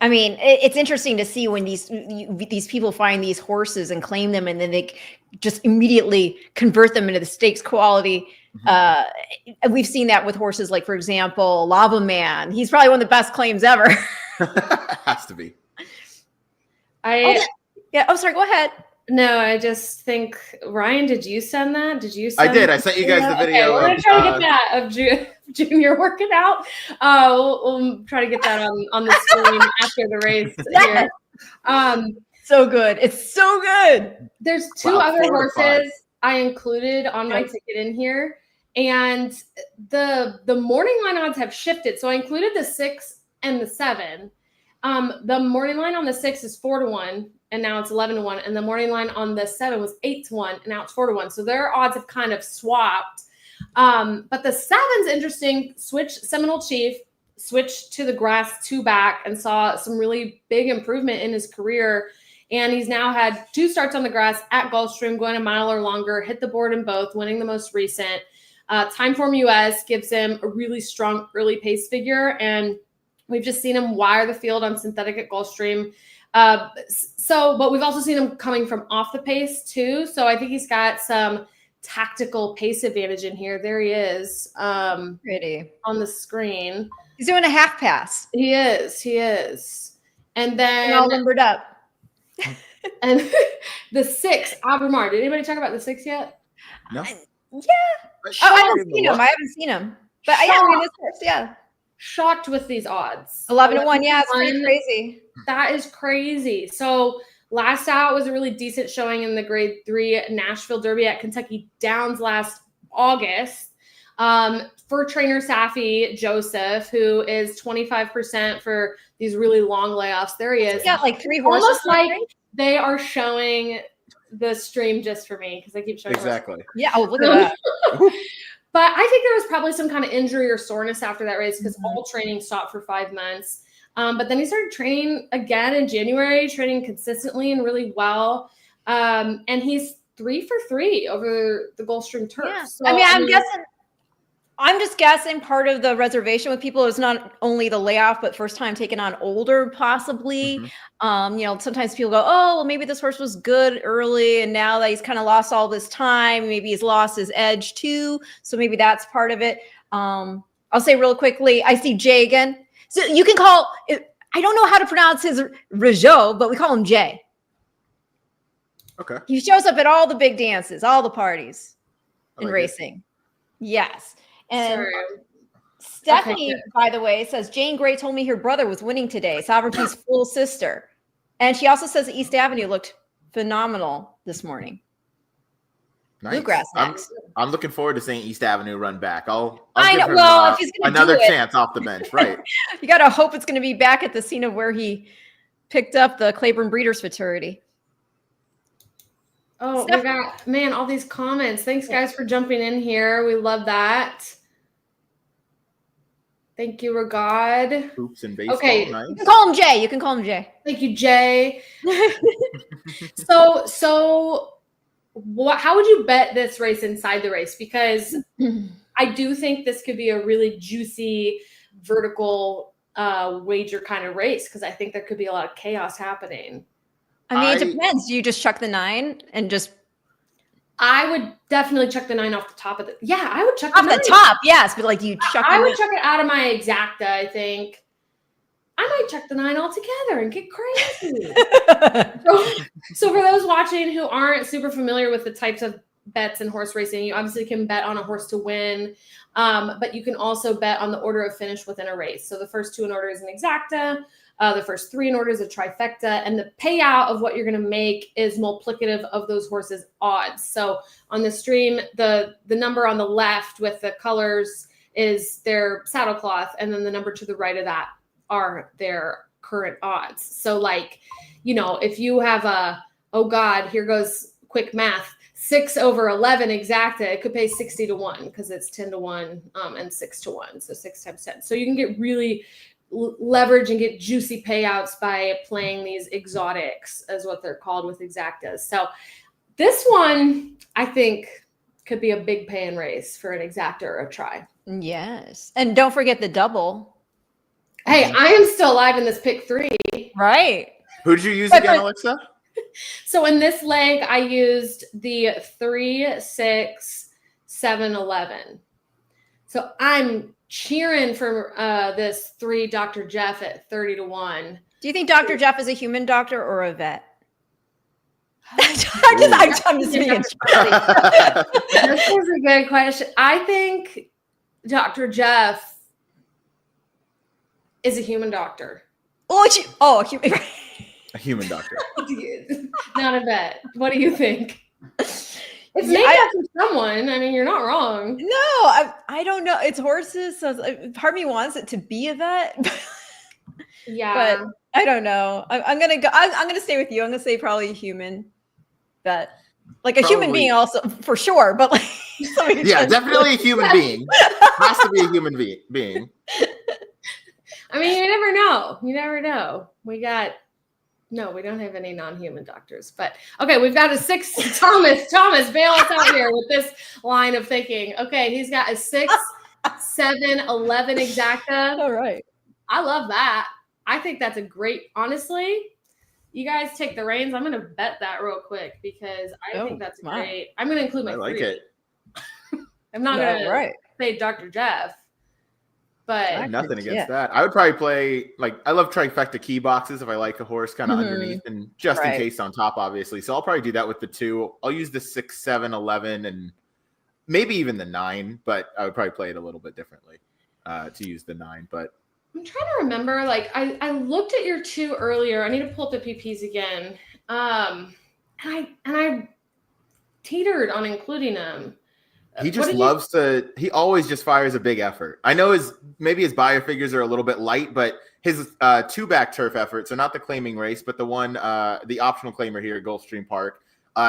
I mean, it's interesting to see when these people find these horses and claim them, and then they just immediately convert them into the stakes quality. We've seen that with horses like, for example, Lava Man. He's probably one of the best claims ever. Has to be. Sorry, go ahead. No, I just think, Ryan, did you send that? I did. I sent you guys the video. Okay, we're going to try to get that of Junior working out. We'll try to get that on the screen after the race here. So good. It's so good. There's 2 other horses I included on my ticket in here, and the morning line odds have shifted. So I included the 6 and the 7. The morning line on the 6 is 4-1, and now it's 11-1, and the morning line on the 7 was 8-1, and now it's 4-1. So their odds have kind of swapped. But the 7's interesting. Seminole Chief switched to the grass 2 back and saw some really big improvement in his career. And he's now had 2 starts on the grass at Gulfstream, going a mile or longer, hit the board in both, winning the most recent. Timeform US gives him a really strong early pace figure, and we've just seen him wire the field on synthetic at Gulfstream. But we've also seen him coming from off the pace too. So I think he's got some tactical pace advantage in here. There he is. Pretty on the screen. He's doing a half pass. He is. And then all limbered up. And the 6, Alvarado. Did anybody talk about the 6 yet? No. Yeah. I haven't seen him. But yeah. Shocked with these odds. 11-1. Yeah, it's pretty crazy. That is crazy. So last out was a really decent showing in the Grade 3 Nashville Derby at Kentucky Downs last August. For trainer Safi Joseph, who is 25% for these really long layoffs. There he is. He got like 3 horses. Almost like they are showing the stream just for me because I keep showing exactly. horses. Yeah. Oh, look at that. But I think there was probably some kind of injury or soreness after that race because all training stopped for 5 months. But then he started training again in January, training consistently and really well. And he's 3 for 3 over the Gulfstream turf. Yeah. So, I'm just guessing part of the reservation with people is not only the layoff, but first time taking on older, possibly. Sometimes people go, oh, well, maybe this horse was good early, and now that he's kind of lost all this time, maybe he's lost his edge too. So maybe that's part of it. I'll say real quickly, I see Jay again. So you can call it, I don't know how to pronounce his Rougeau, but we call him Jay. Okay. He shows up at all the big dances, all the parties in racing. Yes. And Stephanie, by the way, says, Jane Gray told me her brother was winning today, Sovereignty's full sister. And she also says East Avenue looked phenomenal this morning. Nice. Bluegrass next. I'm looking forward to seeing East Avenue run back. I'll I give know. him, Well, if he's going to another chance off the bench, right? You got to hope it's going to be back at the scene of where he picked up the Claiborne Breeders' Fraternity. Oh, we got, all these comments. Thanks, guys, for jumping in here. We love that. Thank you, Regard. Hoops and baseball. Okay, nice. you can call him Jay. You can call him Jay. Thank you, Jay. So how would you bet this race inside the race? Because I do think this could be a really juicy vertical wager kind of race because I think there could be a lot of chaos happening. I mean, it depends. Do you just chuck the 9 and just? I would definitely chuck the 9 off the top of the. Yeah, I would chuck off the top. Yes, but like you chuck. I would chuck it out of my exacta. I think I might chuck the 9 altogether and get crazy. so for those watching who aren't super familiar with the types of bets in horse racing, you obviously can bet on a horse to win, but you can also bet on the order of finish within a race. So the first 2 in order is an exacta. The first 3 in order is a trifecta, and the payout of what you're going to make is multiplicative of those horses' odds. So on the stream, the number on the left with the colors is their saddle cloth, and then the number to the right of that are their current odds. So if you have here goes quick math, 6 over 11 exacta, it could pay 60 to 1 because it's 10 to 1 and 6 to 1. So 6 times 10. So you can get really leverage and get juicy payouts by playing these exotics, as what they're called with exactas. So this one, I think, could be a big pay-in race for an exacta or a try. Yes. And don't forget the double. Hey, I am still alive in this pick 3. Right. Who'd you use again, Alexa? So in this leg, I used the 3, 6, 7, 11. So I'm cheering for this 3 Dr. Jeff at 30 to 1. Do you think Dr. Jeff is a human doctor or a vet? I'm just being This is a good question. I think Dr. Jeff is a human doctor. A human doctor. Not a vet. What do you think? It's named after someone. I mean, you're not wrong. No, I don't know. It's horses. So part of me wants it to be a vet. Yeah. But I don't know. I'm gonna go. I'm gonna stay with you. I'm gonna say probably a human vet. Like a human being also for sure, but like yeah, definitely a human being. Has to be a human being. I mean, you never know. You never know. We don't have any non-human doctors, but okay, we've got a 6. Thomas, bail us out here with this line of thinking. Okay, he's got a 6, 7, 11 exacta. All right. I love that. I think that's a great, honestly, you guys take the reins. I'm going to bet that real quick because I think that's great. I'm going to include my 3. Like it. I'm not going to say Dr. Jeff, but nothing against that. I would probably play, like, I love trifecta key boxes if I like a horse kind of underneath and just in case on top, obviously. So I'll probably do that with the 2. I'll use the 6, 7, 11, and maybe even the 9, but I would probably play it a little bit differently to use the 9. But I'm trying to remember, like, I looked at your 2 earlier. I need to pull up the PPs again. And I teetered on including them. He just he always just fires a big effort. I know maybe his buyer figures are a little bit light, but his 2-back turf effort, so not the claiming race, but the one, the optional claimer here at Gulfstream Park,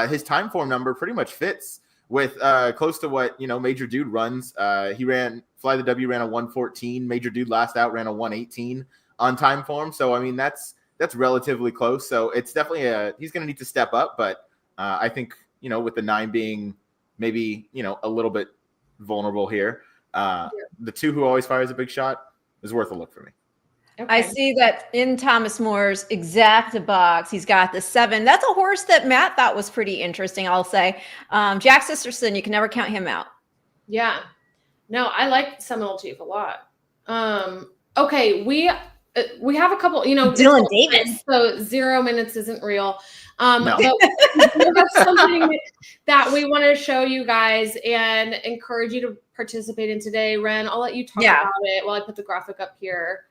his time form number pretty much fits with close to what, Major Dude runs. He ran, Fly the W ran a 114. Major Dude last out ran a 118 on time form. So, I mean, that's relatively close. So it's definitely he's going to need to step up, but I think, with the 9 being maybe, a little bit vulnerable here. The 2 who always fires a big shot is worth a look for me. Okay. I see that in Thomas Moore's exacta box, he's got the 7. That's a horse that Matt thought was pretty interesting, I'll say. Jack Sisterson, you can never count him out. Yeah. No, I like Seminole Chief a lot. Okay, we have a couple, Dylan Davis. So 0 minutes isn't real. No. But we have something that we want to show you guys and encourage you to participate in today. Ren, I'll let you talk about it while I put the graphic up here.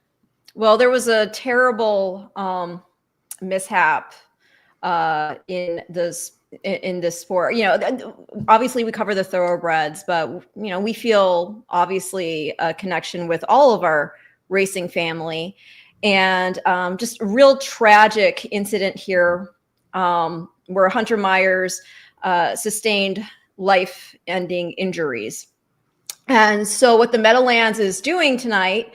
Well, there was a terrible mishap in this sport. Obviously we cover the thoroughbreds, but we feel obviously a connection with all of our racing family, and just a real tragic incident here where Hunter Myers sustained life-ending injuries. And so what the Meadowlands is doing tonight,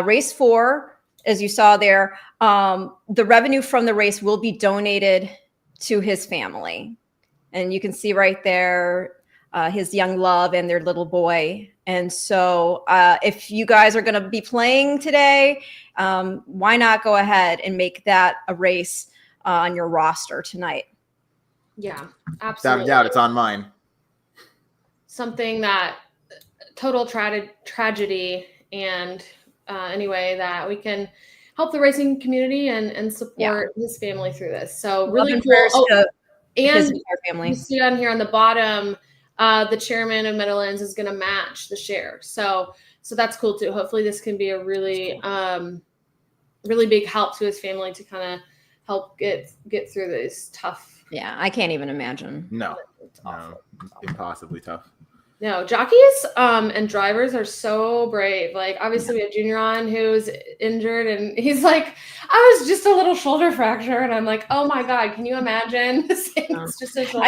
race 4, as you saw there, the revenue from the race will be donated to his family. And you can see right there his young love and their little boy. And so if you guys are going to be playing today, why not go ahead and make that a race on your roster tonight? Yeah, absolutely. Without a doubt, it's on mine. Something that total tragedy, and anyway, that we can help the racing community and support his family through this. So really cool. And you see on here on the bottom, the chairman of Meadowlands is going to match the share. So that's cool too. Hopefully this can be a really, really big help to his family to kind of help get through this tough. Yeah, I can't even imagine. No, impossibly tough. No, jockeys and drivers are so brave. Like, obviously we have Junior on who's injured, and he's like, I was just a little shoulder fracture. And I'm like, oh my God, can you imagine? It's just a shoulder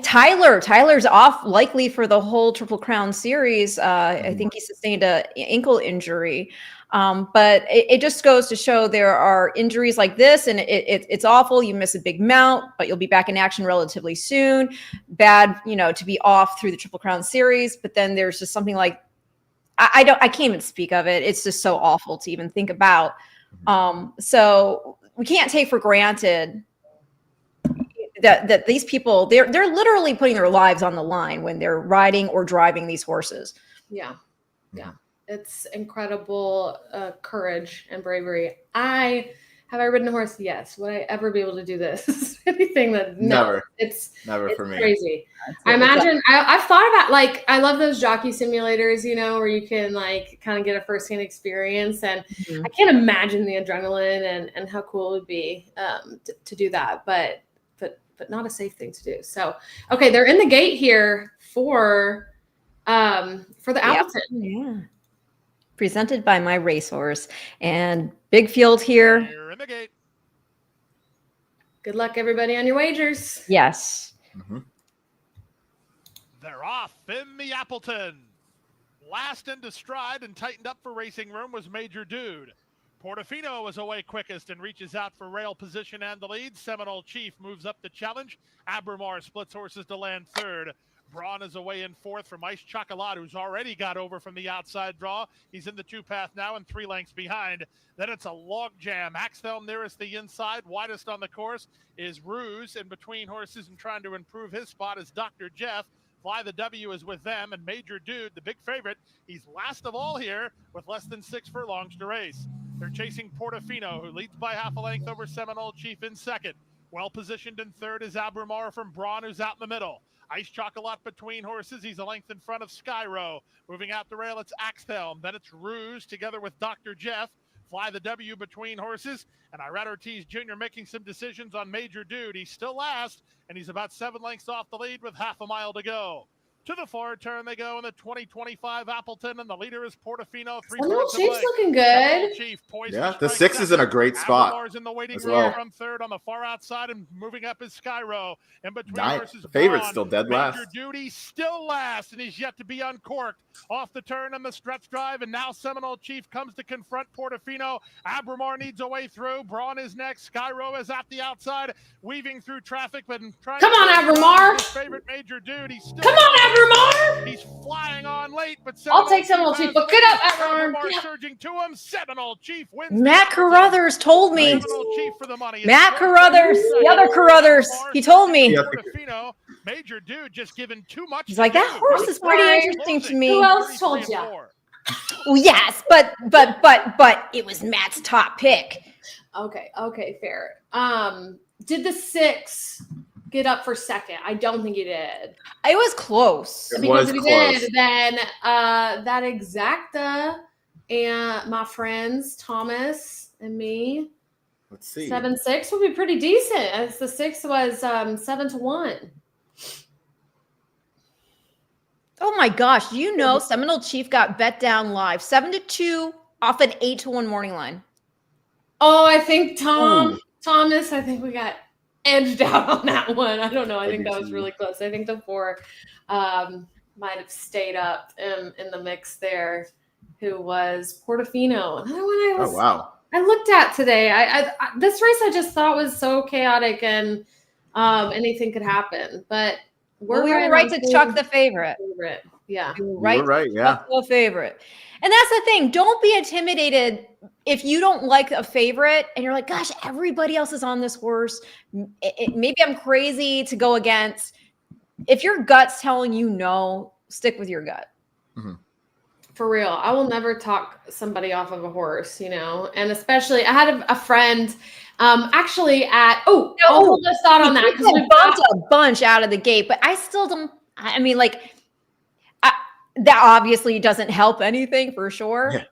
fracture. Tyler's off likely for the whole Triple Crown series. I think he sustained an ankle injury. But it just goes to show there are injuries like this, and it's awful. You miss a big mount, but you'll be back in action relatively soon. Bad, to be off through the Triple Crown series. But then there's just something like, I can't even speak of it. It's just so awful to even think about. So we can't take for granted that these people, they're literally putting their lives on the line when they're riding or driving these horses. Yeah. It's incredible courage and bravery. Have I ridden a horse? Yes. Would I ever be able to do this? Anything that never. It's for me. Crazy. I imagine I've thought about, like, I love those jockey simulators, where you can like kind of get a firsthand experience, and I can't imagine the adrenaline and how cool it would be to do that. But but not a safe thing to do. So, okay, they're in the gate here for the Appleton. Yeah. Presented by my racehorse, and big field here. You're in the gate. Good luck, everybody, on your wagers. Yes. Mm-hmm. They're off in the Appleton. Last into stride and tightened up for racing room was Major Dude. Portofino was away quickest and reaches out for rail position and the lead. Seminole Chief moves up the challenge. Abramar splits horses to land third. Braun is away in fourth from Ice Chocolate, who's already got over from the outside draw. He's in the 2-path now and 3 lengths behind. Then it's a log jam. Axtell nearest the inside. Widest on the course is Ruse. In between horses and trying to improve his spot is Dr. Jeff. Fly the W is with them, and Major Dude, the big favorite, he's last of all here with less than 6 furlongs to race. They're chasing Portofino, who leads by half a length over Seminole Chief in second. Well positioned in third is Abramar from Braun, who's out in the middle. Ice Chocolate between horses. He's a length in front of Skyro. Moving out the rail, it's Axthelm. Then it's Ruse together with Dr. Jeff. Fly the W between horses. And Irad Ortiz Jr. making some decisions on Major Dude. He's still last, and he's about 7 lengths off the lead with half a mile to go. To the forward turn they go in the 2025 Appleton, and the leader is Portofino. Seminole Chief's looking good. Chief Yeah, the 6 is in a great spot in the waiting as room well. from third on the far outside, and moving up is Skyro. In between versus The favorite's Braun. still dead last. Major Duty still last, and he's yet to be uncorked. Off the turn on the stretch drive, and now Seminole Chief comes to confront Portofino. Abramar needs a way through. Braun is next. Skyro is at the outside, weaving through traffic, but trying Come to on, Abramar. his favorite Major Dude. He's still Come on, Abramar. He's flying on late, but I'll take Seminole Chief, but get up, Abramar. Abramar surging to him. Seminole Chief wins. Matt Carothers told me. Seminole Chief for the money. Matt Carothers, the other Carothers, he told me. Portofino, Major Dude just given too much. He's like, that horse is pretty interesting to me. Who else told you? Well, yes, but it was Matt's top pick. Okay, fair. Did the 6 get up for second? I don't think he did. It was close. It Because was if he close. did, then that Exacta and my friends Thomas and me, Let's see. 7-6 would be pretty decent. As the 6 was 7-1. Oh my gosh, do you know Seminole Chief got bet down live 7-2 off an 8-1 morning line? Oh, I think Thomas, I think we got edged out on that one. I don't know. I think that was really close. I think the 4 might have stayed up in the mix there, who was Portofino. Another one I looked at today. I this race I just thought was so chaotic and anything could happen. But We were right to chuck the favorite. Yeah. We were right. You're right, yeah. Chuck the favorite. And that's the thing. Don't be intimidated if you don't like a favorite and you're like, gosh, everybody else is on this horse. Maybe I'm crazy to go against. If your gut's telling you no, stick with your gut. Mm-hmm. For real. I will never talk somebody off of a horse, and especially I had a friend actually at I'll hold this thought on that because we bumped a bunch out of the gate, but I still don't. I mean, that obviously doesn't help anything for sure. Yeah.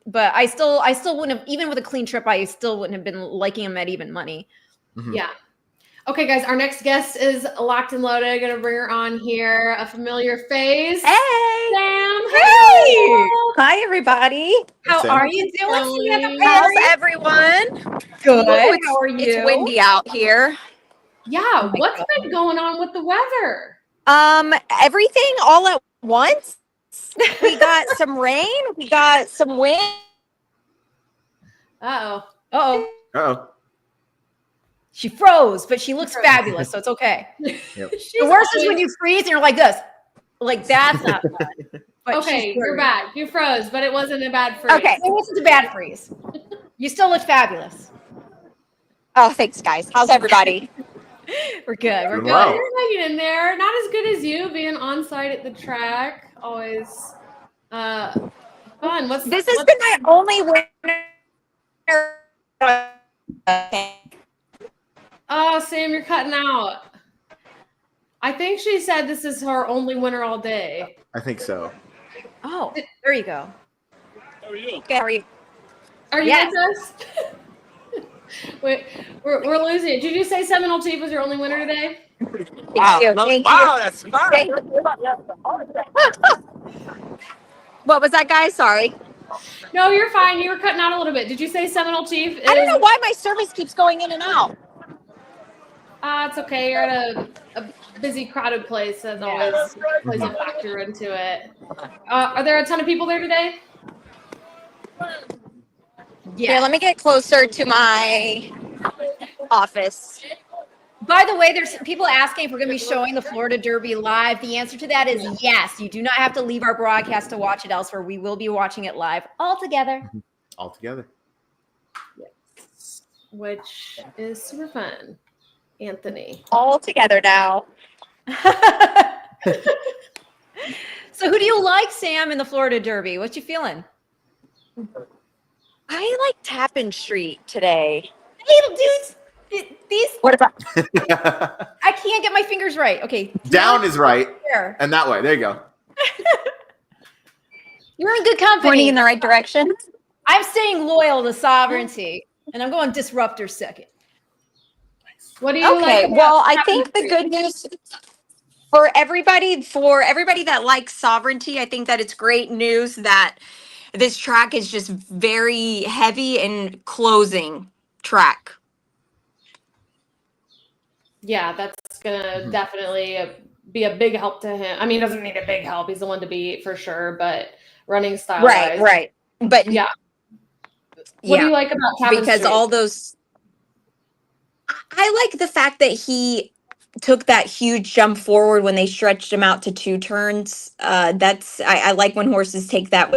But I still wouldn't have, even with a clean trip, I still wouldn't have been liking him at even money. Mm-hmm. Yeah. Okay, guys, our next guest is locked and loaded. Gonna bring her on here. A familiar face. Hey, Sam. Hey. Hi, everybody. How Sam. are you doing, Samantha? How's everyone? Good. Ooh, How are you? It's windy out here. Yeah, what's been going on with the weather? Everything all at once. We got some rain. We got some wind. Uh-oh. Uh-oh. Uh-oh. She froze, but she looks fabulous, so it's okay. Yep. The worst is when you freeze and you're like this. Like, that's not fun. But Okay, she's you're great. back. You froze, but it wasn't a bad freeze. Okay. It wasn't a bad freeze. You still look fabulous. Oh, thanks, guys. How's everybody? We're good. We're Doing good. well. You're hanging in there. Not as good as you being on site at the track. Always fun. This has been my only winter. Oh, Sam, you're cutting out. I think she said this is her only winner all day. I think so. Oh, there you go. Okay, how are you? Are you Yes. with us? We're losing it. Did you say Seminole Chief was your only winner today? Thank you. Thank you. That's smart. Thank you. What was that, guy? Sorry. No, you're fine. You were cutting out a little bit. Did you say Seminole Chief? I don't know why my service keeps going in and out. It's okay. You're at a busy, crowded place. That always plays a factor into it. Are there a ton of people there today? Here, let me get closer to my office. By the way, there's people asking if we're going to be showing the Florida Derby live. The answer to that is yes. You do not have to leave our broadcast to watch it elsewhere. We will be watching it live all together. All together. Yes. Which is super fun. Anthony. All together now. So who do you like, Sam, in the Florida Derby? What you feeling? I like Tappan Street today. Hey, dudes. These What about I can't get my fingers right. Okay. Down is right. There. And that way. There you go. You're in good company. pointing in the right direction? I'm staying loyal to sovereignty, and I'm going disruptor second. What do you Okay, like? well, I think the good news for everybody that likes sovereignty, I think that it's great news that this track is just very heavy and closing track. Yeah, that's gonna definitely be a big help to him. I mean, he doesn't need a big help. He's the one to beat for sure, but running style, Right. But yeah. What do you like about Tappan because Street? all those I like the fact that he took that huge jump forward when they stretched him out to 2 turns. I like when horses take that.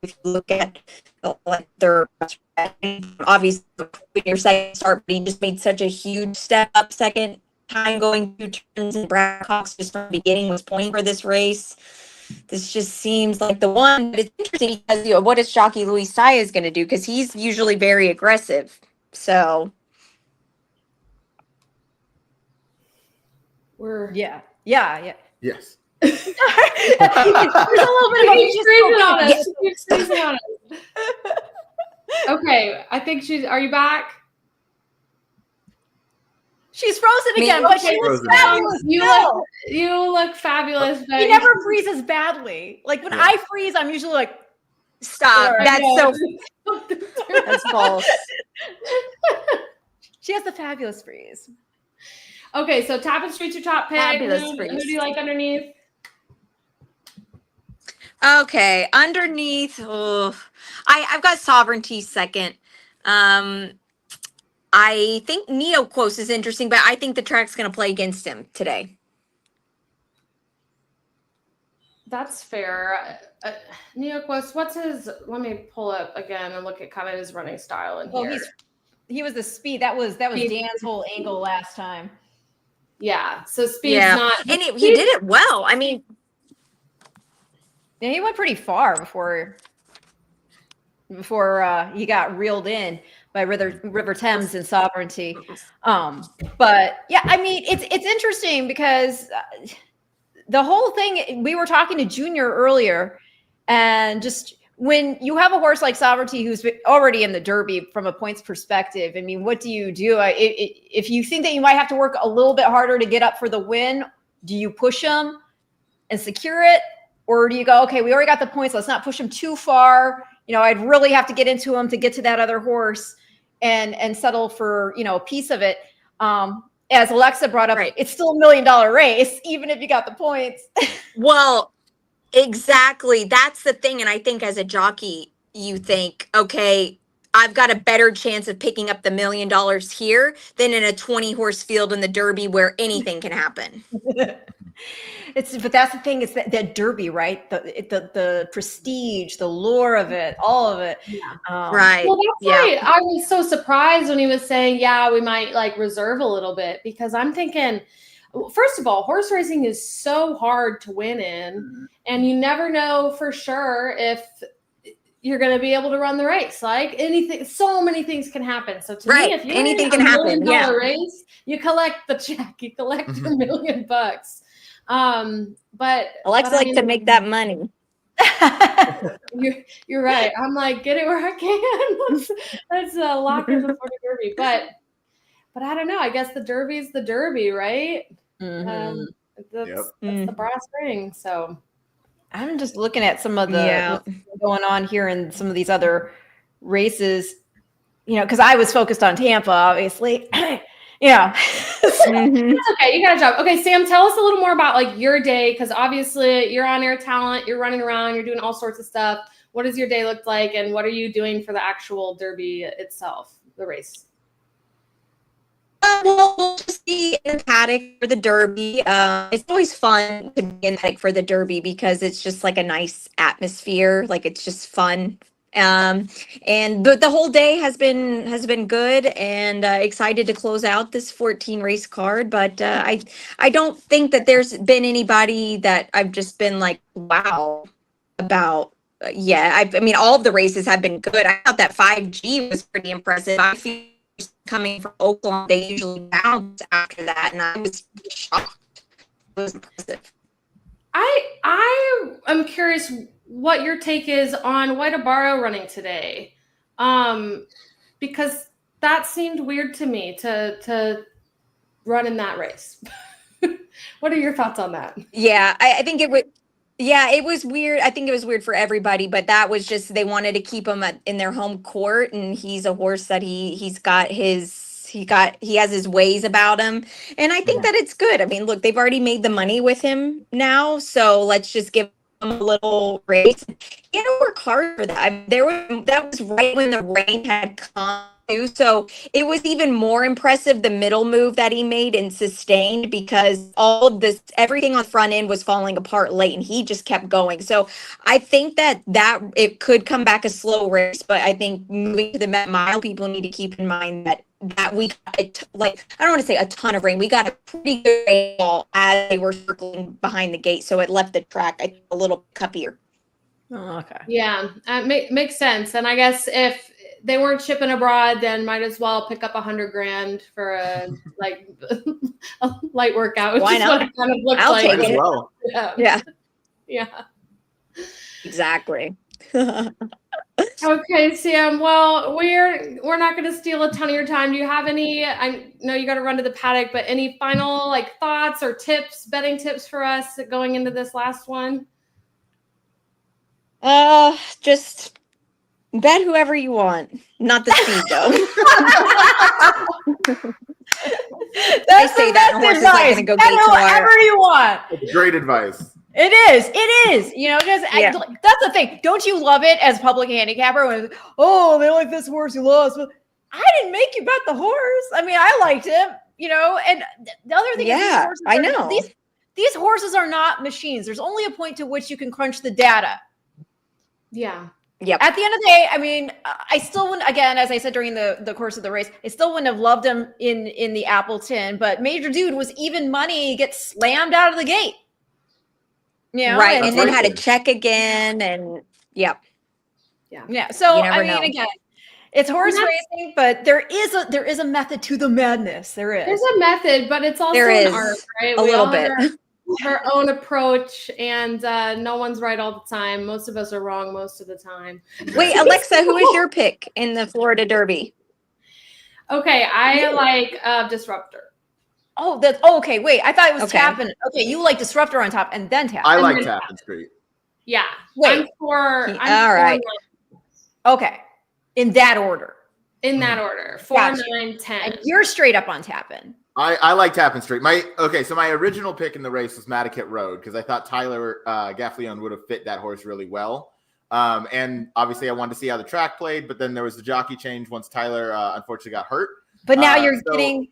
If you look at like their obviously your second start, but he just made such a huge step up second time going 2 turns, and Brad Cox just from the beginning was pointing for this race. This just seems like the one. But it's interesting because what is Jockey Luis Saez going to do? Because he's usually very aggressive. So We're Yeah. Yes. There's a little bit of a Keep freezing on us. Keep freezing on us. Okay, I think she's. Are you back? She's frozen Me? again, but she Okay. looks Frozen. fabulous. You look fabulous. He But never freezes badly. Like when Yeah. I freeze, I'm usually like, stop. Sorry. That's false. she has the fabulous freeze. Okay, so Tappan Street's your top pick. Fabulous Who freeze. do you like underneath? Okay, underneath, I've got Sovereignty second. I think Neoquos is interesting, but I think the track's going to play against him today. That's fair. Neoquist, what's his? Let me pull up again and look at kind of his running style in Well, here. he was the speed. That was Dan's whole angle last time. Yeah, so speed's not. And he did it well. I mean, Yeah, he went pretty far before he got reeled in by River Thames and Sovereignty. But yeah, I mean, it's interesting because the whole thing, we were talking to Junior earlier, and just when you have a horse like Sovereignty who's already in the Derby from a points perspective, I mean, what do you do? If you think that you might have to work a little bit harder to get up for the win, do you push him and secure it? Or do you go, okay, we already got the points, let's not push him too far. You know, I'd really have to get into him to get to that other horse and settle for, a piece of it. As Alexa brought up, It's still $1 million race, even if you got the points. well, exactly. That's the thing. And I think as a jockey, you think, okay, I've got a better chance of picking up the $1 million here than in a 20 horse field in the Derby where anything can happen. But that's the thing. It's that Derby, right? The prestige, the lure of it, all of it. Right. Well, that's why I was so surprised when he was saying, yeah, we might like reserve a little bit, because I'm thinking, first of all, horse racing is so hard to win in, and you never know for sure if you're going to be able to run the race. Like anything, so many things can happen. So to me, if you're anything in can a happen. $1 million race, you collect the check, you collect your $1 million. But Alexa likes to make that money. You're right. I'm like, get it where I can. Let's lock in the Florida Derby. But I don't know. I guess the Derby's the Derby, right? Mhm. That's the brass ring. So I'm just looking at some of the what's going on here in some of these other races, because I was focused on Tampa, obviously. That's okay. You got a job. Okay, Sam, tell us a little more about like your day, because obviously you're on air talent, you're running around, you're doing all sorts of stuff. What does your day look like, and what are you doing for the actual Derby itself, the race? Well, we'll just be in the paddock for the Derby. It's always fun to be in the paddock for the Derby because it's just like a nice atmosphere. Like it's just fun. And the whole day has been good, and excited to close out this 14 race card. But I don't think that there's been anybody that I've just been like, wow, about. I mean, all of the races have been good. I thought that 5G was pretty impressive. I feel coming from Oakland, they usually bounce after that, and I was shocked. It was impressive. I am curious what your take is on White Alvarado running today, because that seemed weird to me to run in that race. What are your thoughts on that? Yeah, I think it would. Yeah, it was weird. I think it was weird for everybody, but that was just they wanted to keep him in their home court, and he's a horse that he has his ways about him, and I think that it's good. I mean, look, they've already made the money with him now, so let's just give him a little race. He had to work hard for that. I mean, that was right when the rain had come. So it was even more impressive, the middle move that he made and sustained, because all of this, everything on the front end was falling apart late, and he just kept going. So I think that it could come back a slow race, but I think moving to the Met Mile, people need to keep in mind that we got I don't want to say a ton of rain. We got a pretty good rainfall as they were circling behind the gate, so it left the track a little cuppier. Oh, okay. Yeah, makes sense. And I guess if they weren't shipping abroad, then might as well pick up $100,000 for a light workout. Why not? What it kind of looks I'll like. take it. Well. Yeah. Exactly. Okay, Sam. Well, we're not going to steal a ton of your time. Do you have any? I know you got to run to the paddock, but any final thoughts or betting tips for us going into this last one? Just bet whoever you want. Not the speed though. That's say the that, best and a horse is advice. gonna go Bet gate tomorrow. whoever you want. Great advice. It is. Because that's the thing. Don't you love it as public handicapper when, they like this horse who lost? But I didn't make you bet the horse. I mean, I liked him, and the other thing is these horses I know. These horses are not machines. There's only a point to which you can crunch the data. Yeah. Yep. At the end of the day, I mean, I still wouldn't, again, as I said during the course of the race, I still wouldn't have loved him in the Appleton, but Major Dude was even money, gets slammed out of the gate. Right. And then had to check again, and Yeah. So I mean, know. again, it's horse racing, but there is a method to the madness. There's a method, but it's also an art, right? A little bit. Our own approach, and no one's right all the time. Most of us are wrong most of the time. Wait, Alexa, who is your pick in the Florida Derby? Okay, I like Disruptor. Oh, that's okay. Wait, I thought it was Tappan. Okay, you like Disruptor on top and then Tappan. I like Tappan Street. Yeah. Wait. I'm for right. Okay. In that order. 4, 9, 10. And you're straight up on Tappan. I like Tappan Street. So my original pick in the race was Maddocket Road, because I thought Tyler Gaffleon would have fit that horse really well. And obviously I wanted to see how the track played, but then there was the jockey change once Tyler unfortunately got hurt. But now you're getting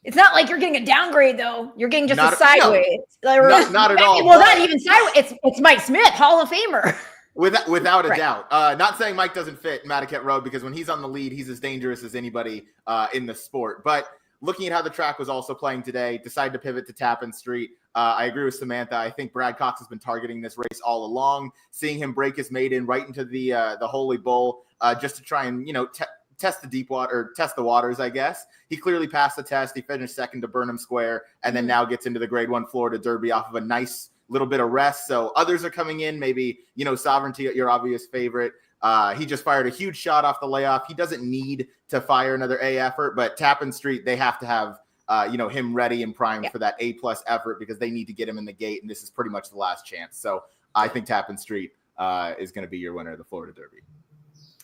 it's not like you're getting a downgrade though. You're getting just a sideways. No, not at all. Well, not even sideways. It's Mike Smith, Hall of Famer. Without a doubt. Not saying Mike doesn't fit Maddocket Road, because when he's on the lead, he's as dangerous as anybody in the sport. But looking at how the track was also playing today, decided to pivot to Tappan Street. I agree with Samantha. I think Brad Cox has been targeting this race all along, seeing him break his maiden right into the Holy Bull just to try and, test the deep water, or test the waters, I guess. He clearly passed the test. He finished second to Burnham Square, and then now gets into the Grade 1 Florida Derby off of a nice little bit of rest. So others are coming in, maybe, Sovereignty, your obvious favorite. He just fired a huge shot off the layoff. He doesn't need to fire another A effort, but Tappan Street, they have to have, him ready and primed for that A+ effort because they need to get him in the gate. And this is pretty much the last chance. So I think Tappan Street is going to be your winner of the Florida Derby.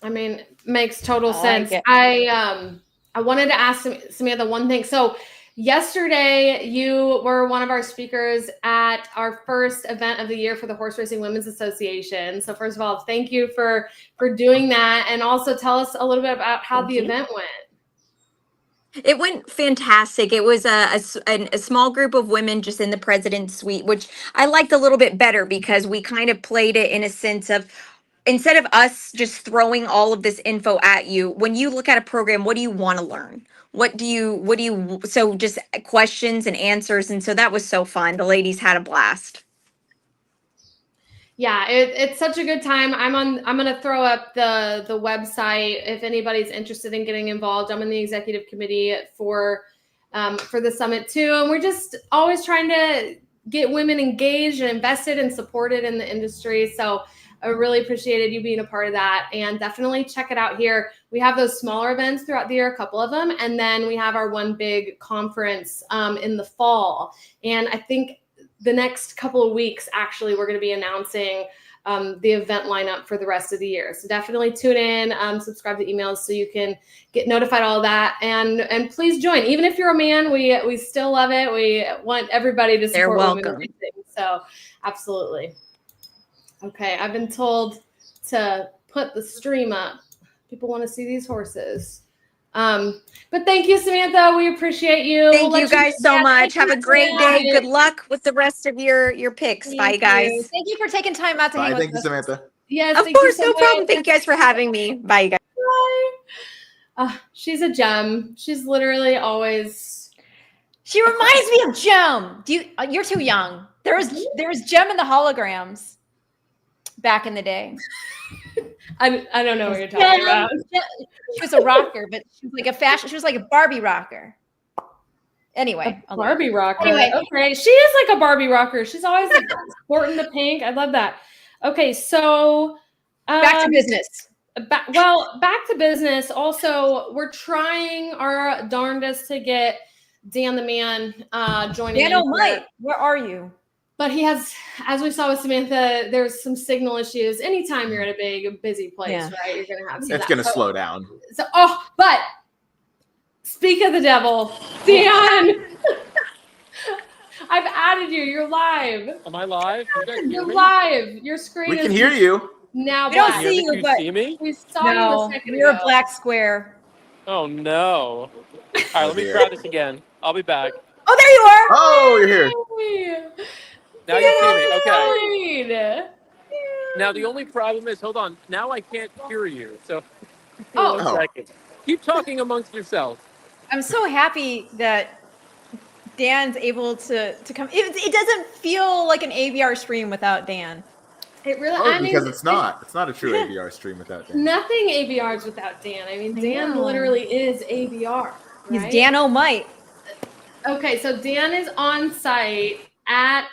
I mean, makes total sense. I wanted to ask Samantha one thing. So yesterday you were one of our speakers at our first event of the year for the Horse Racing Women's Association. So first of all, thank you for doing that. And also tell us a little bit about how the event went. It went fantastic. It was a small group of women just in the president's suite, which I liked a little bit better because we kind of played it in a sense of, instead of us just throwing all of this info at you, when you look at a program, what do you want to learn? So just questions and answers. And so that was so fun. The ladies had a blast. Yeah, it's such a good time. I'm going to throw up the website if anybody's interested in getting involved. I'm in the executive committee for the summit too. And we're just always trying to get women engaged and invested and supported in the industry. So I really appreciated you being a part of that, and definitely check it out here. We have those smaller events throughout the year, a couple of them. And then we have our one big conference in the fall. And I think the next couple of weeks, actually, we're going to be announcing the event lineup for the rest of the year. So definitely tune in, subscribe to emails so you can get notified all of that. And please join. Even if you're a man, we still love it. We want everybody to support women racing. So absolutely. Okay, I've been told to put the stream up. People want to see these horses. But thank you, Samantha. We appreciate you. Thank you guys so much. Have a great day. Good luck with the rest of your picks. Bye, guys. Thank you for taking time out to hang with us. Thank you, Samantha. Yes, of course, no problem. Thank you guys for having me. Bye, guys. Bye. She's a gem. She's literally always. She reminds me of Gem. You're too young. There was Gem in the holograms back in the day. I don't know what you're talking about. She was a rocker, but she was like a fashion. She was like a Barbie rocker. Anyway, a Barbie rocker. Anyway, okay, she is like a Barbie rocker. She's always like sporting the pink. I love that. Okay, so back to business. Back to business. Also, we're trying our darndest to get Dan the Man joining. Dan O'Mite, where are you? But he has, as we saw with Samantha, there's some signal issues. Anytime you're at a big, busy place, right? You're going to have some. It's going to slow down. But speak of the devil, Dan. I've added you. You're live. Am I live? You're live. Your screen We can hear you. Now we don't see you, but see me? We saw you a second ago. You're a black square. Oh, no. All right, let me try this again. I'll be back. Oh, there you are. Oh, you're here. Now you see me. Okay. Now the only problem is, hold on. Now I can't hear you. So, 1 second. Keep talking amongst yourselves. I'm so happy that Dan's able to come. It doesn't feel like an AVR stream without Dan. It really. Because it's not. It's not a true AVR stream without Dan. Nothing AVRs without Dan. I mean, Dan literally is AVR. Right? He's Dan O'Mite. Okay, so Dan is on site at,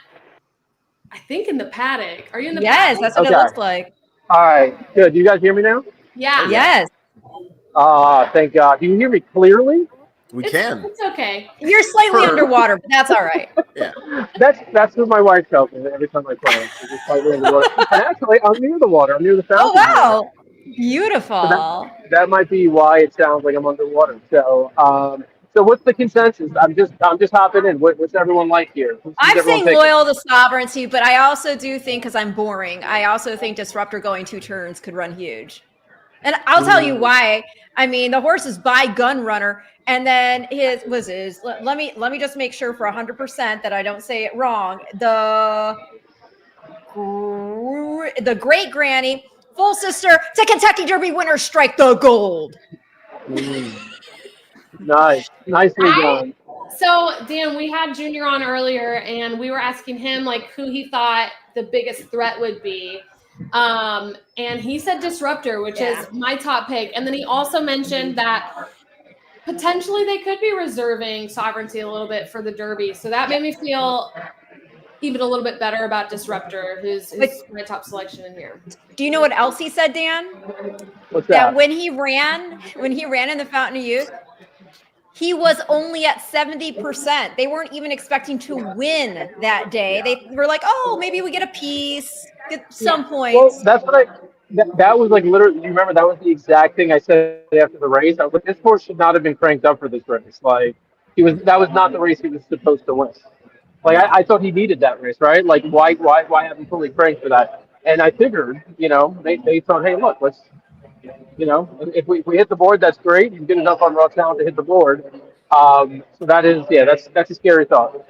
I think, in the paddock. Are you in the paddock? Yes, that's what it looks like. All right, good. You guys hear me now? Yeah. Yes. Thank God. Do you hear me clearly? We can. It's okay. You're slightly underwater, but that's all right. Yeah. That's what my wife tells me every time I play. She's just slightly underwater. And actually, I'm near the water. I'm near the fountain. Oh, wow. Beautiful. So that might be why it sounds like I'm underwater. So, so what's the consensus? I'm just hopping in. What's everyone like here? I'm saying loyal to Sovereignty, but I also do think, because I'm boring, I also think Disruptor going 2 turns could run huge. And I'll tell you why. I mean, the horse is by Gun Runner, and then let me just make sure for 100% that I don't say it wrong. The Great Granny, full sister to Kentucky Derby winner, Strike the Gold. Nicely done. So, Dan, we had Junior on earlier, and we were asking him who he thought the biggest threat would be. And he said Disruptor, which is my top pick. And then he also mentioned that potentially they could be reserving Sovereignty a little bit for the Derby. So that made me feel even a little bit better about Disruptor, who's my top selection in here. Do you know what else he said, Dan? What's that? When he ran in the Fountain of Youth, he was only at 70%. They weren't even expecting to win that day. Yeah. They were like, oh, maybe we get a piece, get some points. Well, that's what that was like literally, you remember that was the exact thing I said after the race. I was like, this horse should not have been cranked up for this race. Like, that was not the race he was supposed to win. Like, I thought he needed that race, right? Like, why have him fully cranked for that? And I figured, they thought, hey, look, let's, if we hit the board, that's great. He's good enough on raw talent to hit the board. So that is, that's a scary thought.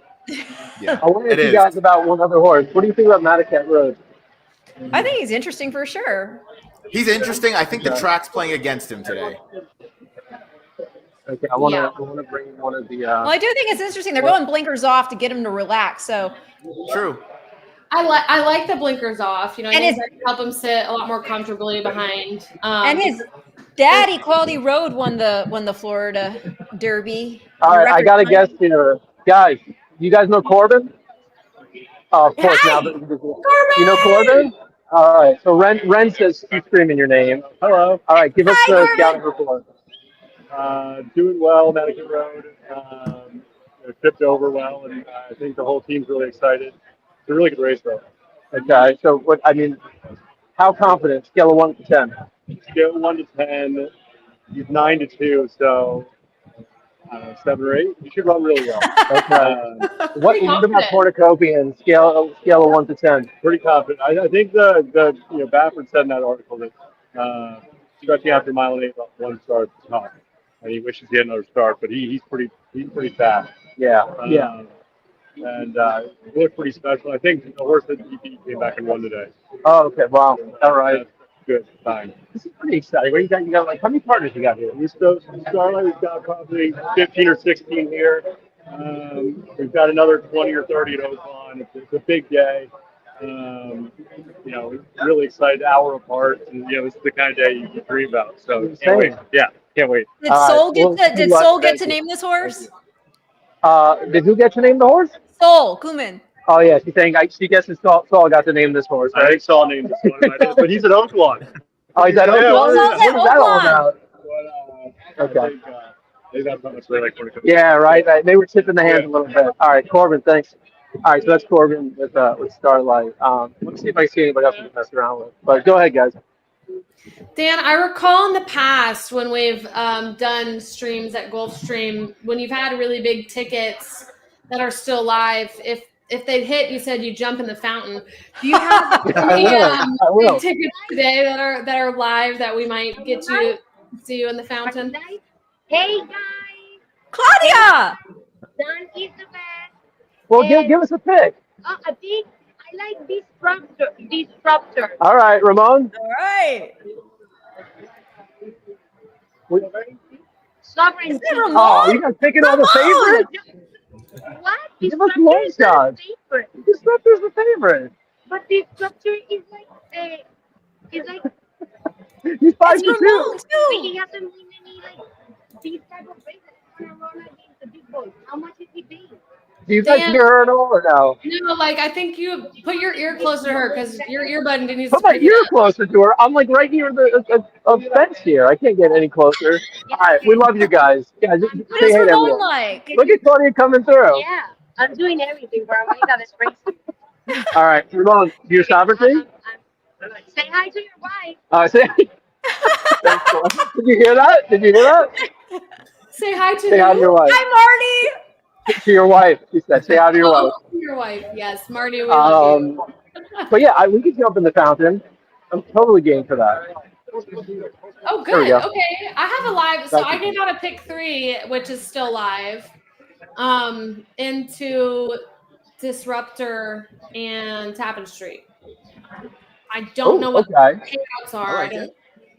Yeah, I want to ask you guys about one other horse. What do you think about Maddox Road? I think he's interesting for sure. He's interesting. I think the track's playing against him today. Okay, I want to bring one of the. Well, I do think it's interesting. They're going blinkers off to get him to relax. So true. I like the blinkers off. And help him sit a lot more comfortably behind. And his daddy, Quality Road, won the Florida Derby. All right, I got to guess here, guys. You guys know Corbin? Of course. Now, you know Corbin? All right. So Ren says keep screaming your name. Hello. All right. Give us the scouting report. Doing well, Handicapper Road. Tripped over well, and I think the whole team's really excited. It's a really good race, though. Okay. So how confident? Scale of 1 to 10. Scale of 1 to 10. He's 9 to 2, so 7 or 8. You should run really well. Okay. What about Cornucopian? Scale of 1 to 10. Pretty confident. I think the Baffert said in that article that stretching after mile and 8 about 1 star at the top, and he wishes he had another start, but he's pretty fast. Yeah. And he looked pretty special. I think the horse that he beat came back and won today. Oh, okay. Wow. All right. Good. Fine. This is pretty exciting. What you got like how many partners you got here? Starlight's got probably 15 or 16 here. We've got another 20 or 30 at Oakland. It's a big day. Really excited, hour apart, and this is the kind of day you dream about. So can't wait. Yeah, can't wait. Did Soul get to name this horse? Did who get to name the horse? Soul Kuman. Oh yeah, she's saying she guesses Saul got to name this horse. Right? I think Saul named this one, but he's at Oakland. Oh, he's at Oakland. What is that all about? Okay. Maybe that's not much they like Cornucopia. Yeah, right. They were tipping the hands a little bit. All right, Corbin, thanks. All right, so that's Corbin with Starlight. Let's see if I see anybody else to mess around with. But go ahead, guys. Dan, I recall in the past when we've done streams at Gulfstream, when you've had really big tickets that are still live, if they hit, you said you jump in the fountain. Do you have any big tickets today that are live that we might get you see you in the fountain? Hey guys, Claudia. Dan is the best. Well, give us a pick. I think I like Disruptor. All right, Ramon. All right. Sovereign. Is it Ramon? Oh, you guys picking all the favorites? What? Give us long shots. Disruptor's the favorite. But Disruptor is like he's 5 to 2. He hasn't won any these type of races. On a run against the big boys. How much is he paying? Do you guys hear her at all or no? No, I think you put your ear closer to her because your earbud needs to. Put my ear closer to her. I'm right near the fence here. I can't get any closer. All right, we love you guys. Yeah, what is Ramon like? Look at Claudia coming through. Yeah, I'm doing everything for Amanda this race. All right, Ramon, your sovereignty. Say hi to your wife. Did you hear that? Say hi to your wife. Hi, Marty. To your wife, she said. Say hi to your wife. To your wife, yes, Marty. We love you. But yeah, we could jump in the fountain. I'm totally game for that. Oh, good. Go. Okay, I have a live. So I gave out a pick 3, which is still live. Into Disruptor and Tappan Street. I don't know what the payouts are.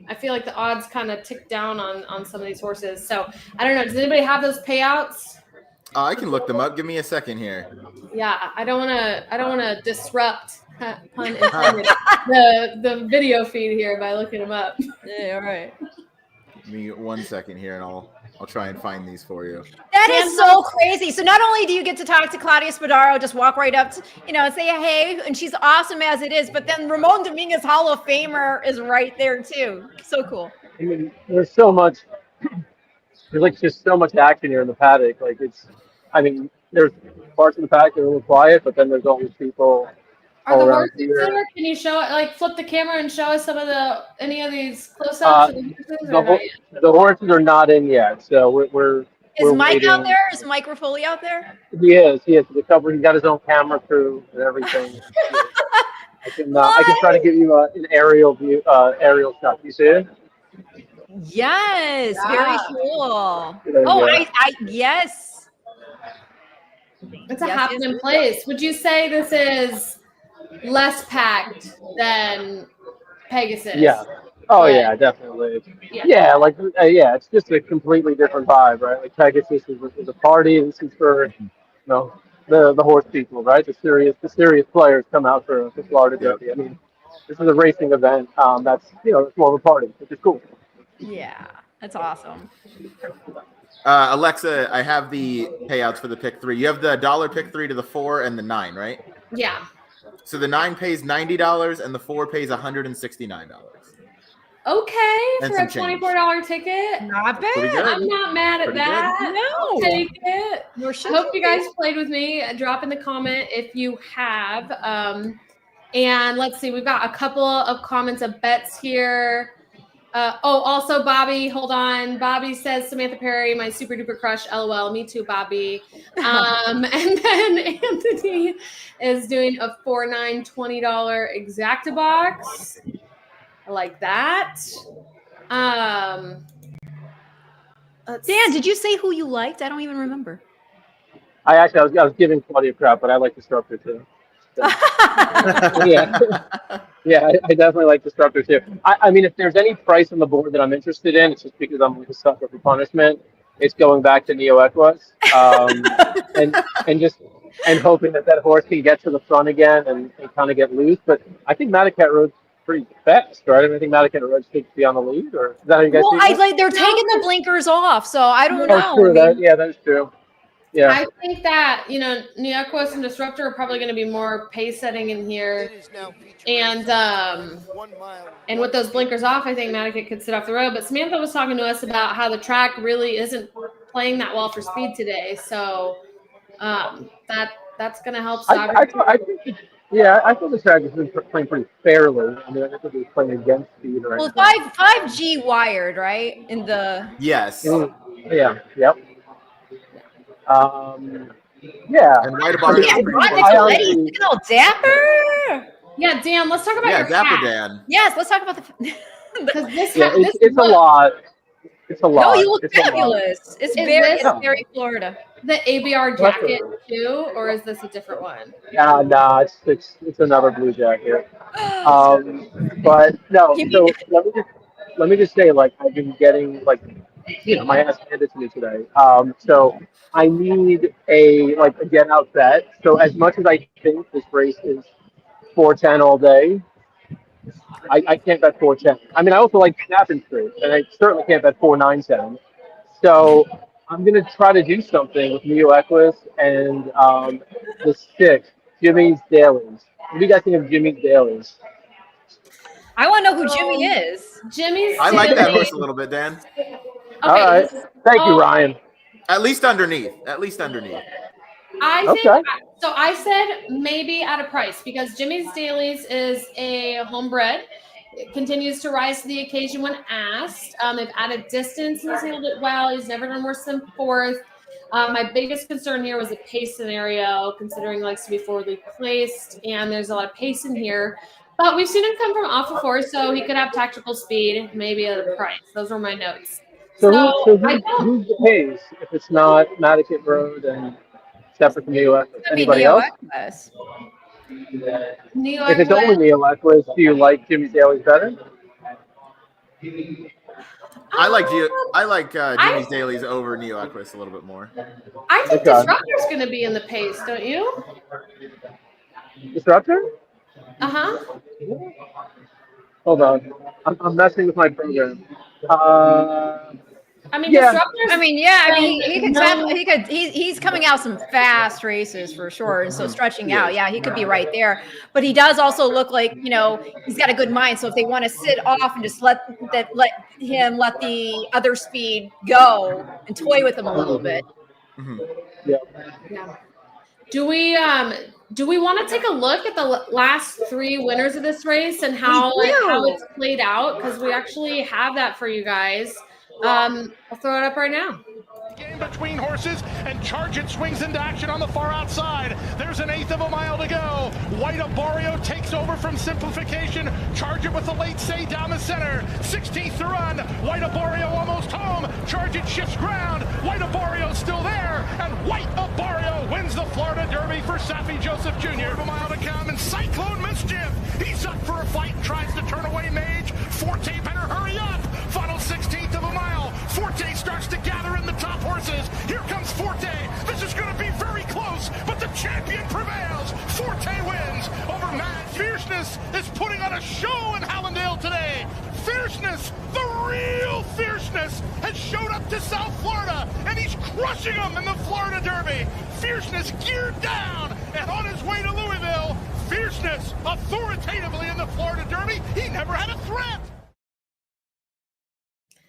I feel like the odds kind of tick down on some of these horses. So I don't know. Does anybody have those payouts? I can look them up. Give me a second here. Yeah, I don't want to disrupt pun intended the video feed here by looking them up. Yeah, all right. Give me 1 second here, and I'll try and find these for you. That is so crazy. So not only do you get to talk to Claudia Spadaro, just walk right up to, and say, hey, and she's awesome as it is, but then Ramon Dominguez Hall of Famer is right there too. So cool. I mean, there's like just so much action here in the paddock. Like there's parts of the paddock that are a little quiet, but then there's always people Are all the around horses here. there? Can you show flip the camera and show us any of these close-ups? The horses are not in yet, so we're Is Mike waiting. out there? Is Mike Raffolli out there? He is. The cover. He's got his own camera crew and everything. I can try to give you an aerial view, aerial shot. You see it? Yes, very cool. Yes. It's a happening place. Would you say this is less packed than Pegasus? Yeah. Oh yeah, definitely. Yeah, it's just a completely different vibe, right? Like Pegasus is a party. This is for the horse people, right? The serious players come out for Florida Derby. I mean, this is a racing event. That's it's more of a party, which is cool. Yeah, that's awesome. Alexa, I have the payouts for the pick 3. You have the $1 pick 3 to the 4 and the 9, right? Yeah. So the 9 pays $90 and the 4 pays $169. Okay, and for a $24 ticket. Not bad. I'm not mad at that. No. I'll take it. I hope you guys played with me. Drop in the comment if you have. And let's see, we've got a couple of comments of bets here. Also Bobby, hold on. Bobby says Samantha Perry, my super duper crush. LOL. Me too, Bobby. And then Anthony is doing a $4, $9, $20 exacta box. I like that. Dan, did you say who you liked? I don't even remember. I was giving Claudia crap, but I like Disruptor too. So. Yeah, I definitely like Disruptor too. I mean, if there's any price on the board that I'm interested in, it's just because I'm like a sucker for punishment. It's going back to Neo Equus, and hoping that horse can get to the front again and kind of get loose. But I think Madaket Road's pretty fast, right? I mean, I think Madaket Road should be on the lead, or is that how you guys see it? They're taking the blinkers off, so I don't know. True. That is true. Yeah. I think that, Neo Equus and Disruptor are probably going to be more pace setting in here. And with those blinkers off, I think Madaket could sit off the road. But Samantha was talking to us about how the track really isn't playing that well for speed today. So that's going to help. I thought the track has been playing pretty fairly. I mean, I don't think it was playing against speed or anything. Well, 5G wired, right? In the yes. Yeah. Yep. Yeah. And right about look at all dapper. Yeah, Dan, let's talk about your dapper hat. Dan. Yes, let's talk about because it's a lot. It's a lot. No, you look fabulous. It's very Florida. The ABR jacket too, or is this a different one? No, it's another blue jacket. But no. So let me just say, I've been getting my ass handed to me today. So I need a get out bet. So as much as I think this race is 410 all day, I can't bet 410. I mean, I also like snapping straight, and I certainly can't bet 497. So I'm gonna try to do something with Neo Equus and the 6 Jimmy's Dailies. What do you guys think of Jimmy's Dailies? I want to know who Jimmy is. Jimmy's. I like that horse a little bit, Dan. Okay. All right. Thank you, Ryan. At least underneath. I think so. I said maybe at a price because Jimmy's Dailies is a homebred. It continues to rise to the occasion when asked. They've added distance and he's handled it well. He's never done worse than 4th. My biggest concern here was the pace scenario, considering he likes to be forwardly placed, and there's a lot of pace in here. But we've seen him come from off of 4, so he could have tactical speed, maybe at a price. Those were my notes. So who's the pace if it's not Madaket Road and separate from Neo Equus? Anybody else? If it's only Neo Equus, do you like Jimmy's Dailies better? I like Jimmy's Dailies over Neo Equus a little bit more. I think Disruptor's going to be in the pace, don't you? Disruptor? Uh-huh. Hold on. I'm messing with my program. I mean, Yeah. Disruptor's I mean, yeah. I mean, been he's coming out some fast races for sure, and so stretching out, Yes. yeah, he could be right there. But he does also look like, you know, he's got a good mind. So if they want to sit off and just let the other speed go and toy with him a little bit. Yeah. Yeah. Do we want to take a look at the last 3 winners of this race and how it's played out? Because we actually have that for you guys. I'll throw it up right now. Game between horses, and Charge It swings into action on the far outside. There's an 1/8 of a mile to go. White Alvarado takes over from Simplification. Charge It with a late say down the center. 16th to run. White Alvarado almost home. Charge It shifts ground. White Alvarado still there, and White Alvarado wins the Florida Derby for Safi Joseph Jr. A mile to come, and Cyclone Mischief. He's up for a fight and tries to turn away Mage. Forte better hurry up. Final 16th of a mile. Forte starts to gather in the top horses. Here comes Forte. This is going to be very close, but the champion prevails. Forte wins over Mad. Fierceness is putting on a show in Hallandale today. Fierceness, the real Fierceness, has showed up to South Florida, and he's crushing them in the Florida Derby. Fierceness geared down and on his way to Louisville. Fierceness authoritatively in the Florida Derby. He never had a threat.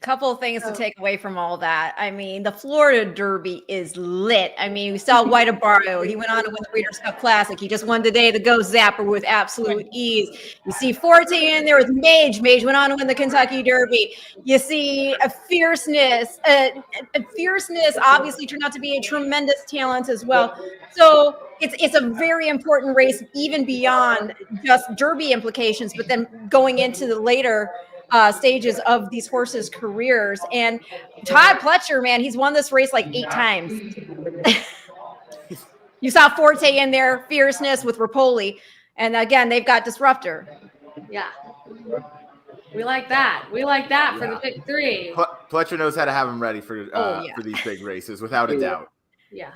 Couple of things to take away from all that. I mean, the Florida Derby is lit. I mean, we saw White Alvarado. He went on to win the Breeders' Cup Classic. He just won today the Go Zapper with absolute ease. You see Forte in there with Mage. Mage went on to win the Kentucky Derby. You see a Fierceness. Fierceness obviously turned out to be a tremendous talent as well. So it's a very important race, even beyond just Derby implications, but then going into the later stages of these horses' careers. And Todd Pletcher, man, he's won this race like 8 times. You saw Forte in there, Fierceness with Rapoli. And again, they've got Disruptor. Yeah. We like that. We like that for the big 3. Pletcher knows how to have him ready for these big races, without a doubt. Yeah.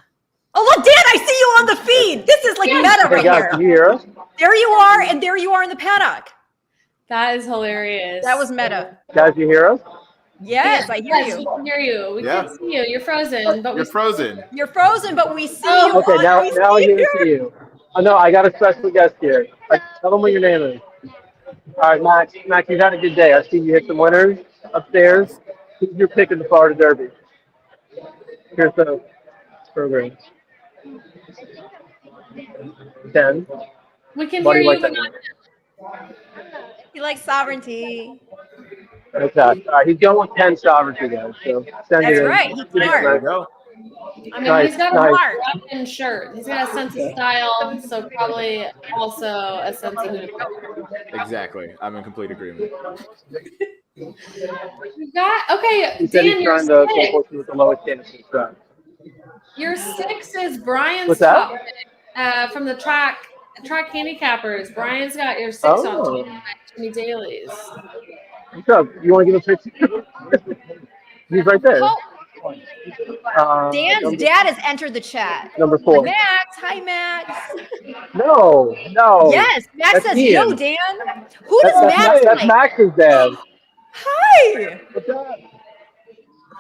Oh, look, Dan, I see you on the feed. This is like meta right here. There you are, and there you are in the paddock. That is hilarious. That was meta. Guys, you hear us? Yes, I hear you. We can hear you. We can't see you. You're frozen. But You're frozen. You're frozen, but we see you. Okay, now I can see you. Oh, no, I got a special guest here. Tell them what your name is. All right, Max. Max, you've had a good day. I've seen you hit some winners upstairs. Who's your pick in the Florida Derby? Here's the program. 10. we can Why do hear you you, like but that not. He likes sovereignty. Okay. All right, he's going with 10 sovereignty, guys. So send That's it in. right. He's There smart. you go. I mean, Nice, he's got nice. a Russian shirt. He's got a sense of style, so probably also a sense of who. Exactly. I'm in complete agreement. We've got He said Dan, he's your trying to six. go with the lowest standard in track. Your 6 is Brian's What's that? top pick, from the track handicappers. Brian's got your 6 Oh. on Jimmy Daly's. What's up? You want to give a picture? He's right there. Dan's dad has entered the chat. Number 4. Max, hi Max. No. Yes, Max That's says Ian. no, Dan. Who does Max That's like? Max's dad. Hi. What's that?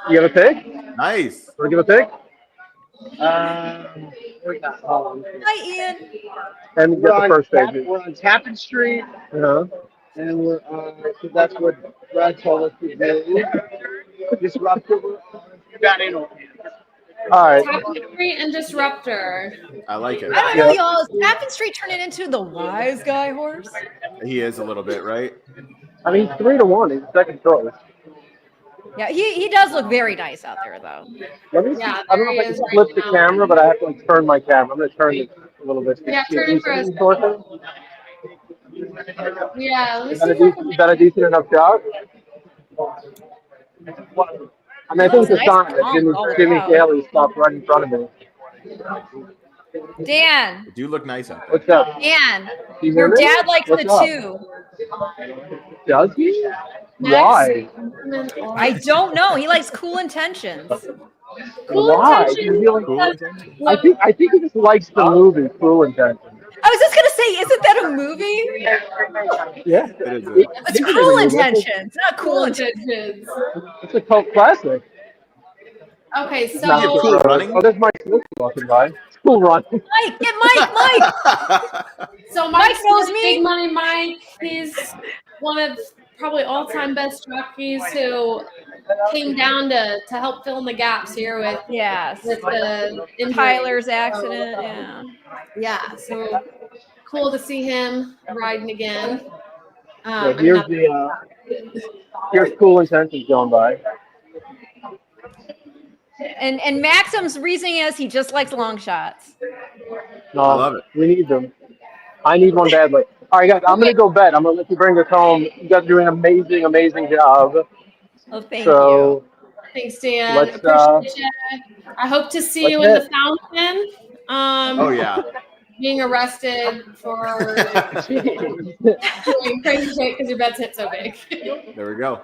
You have a pick? Nice. Want to give a pick? Hi Ian. And get the first page. We're on Tappan Street, Uh-huh. and we're so that's what Brad told us to do. Disruptive. You got in on it. All right. Tapestry and Disruptor. I like it. I don't know, y'all. Is Tappan Street turning into the wise guy horse? He is a little bit, right? I mean, 3-1. He's second choice. Yeah, he does look very nice out there, though. Let me see. Yeah, I don't know if I can flip the camera, but I have to like turn my camera. I'm going to turn it a little bit. Yeah, turn it for us. Yeah, let me Is see that, if I can is that a decent enough shot? I mean, I think it's a sign that Jimmy Daly stopped right in front of me. Dan, You do look nice out there. What's up? Dan, You hear your me? dad likes What's the up? 2. Does he? Why? I don't know. He likes Cool Intentions. Cool Why? Intentions. You really- Cool intention. I think he just likes the movie Cruel Intentions. I was just gonna say, isn't that a movie? Yeah. It is. It's Cruel Intentions, not Cool Intentions. Intentions. It's a cult classic. Okay, It's not so cool running. Oh, there's Mike Smith walking by. It's cool run. Mike, get Mike. so Mike Mike's knows me. Big Money Mike. He's one of probably all-time best jockeys who came down to help fill in the gaps here with the injury. Tyler's accident. Yeah, so cool to see him riding again. Here's Cool Intentions going by. And Maxim's reasoning is he just likes long shots. No, I love it. We need them. I need one badly. All right, guys, I'm going to go bet. I'm going to let you bring this home. You guys are doing an amazing, amazing job. Oh, thank you. Thanks, Dan. Appreciate you. I hope to see you in the fountain. Oh, yeah. Being arrested for doing crazy shit because your bet's hit so big. There we go.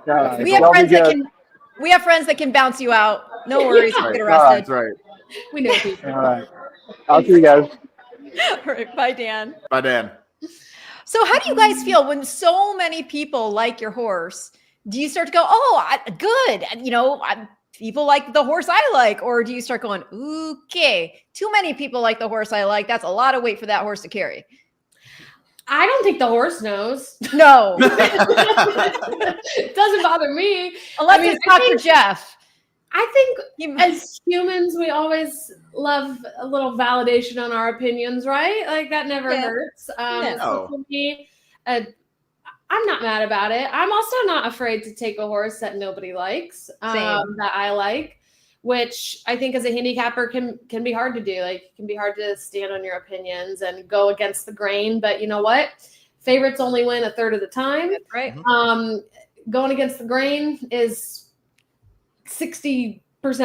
We have friends that can bounce you out. No worries, you get arrested. That's right. We know people. All right. I'll see you guys. All right. Bye, Dan. Bye, Dan. So how do you guys feel when so many people like your horse? Do you start to go, good. People like the horse I like. Or do you start going, okay, too many people like the horse I like. That's a lot of weight for that horse to carry. I don't think the horse knows. No. It doesn't bother me. Unless it's Dr. Jeff. I think as humans, we always love a little validation on our opinions, right? Like that never hurts. So for me, I'm not mad about it. I'm also not afraid to take a horse that nobody likes, that I like, which I think as a handicapper can be hard to do. Like it can be hard to stand on your opinions and go against the grain. But you know what? Favorites only win a third of the time. That's right. Going against the grain is 60%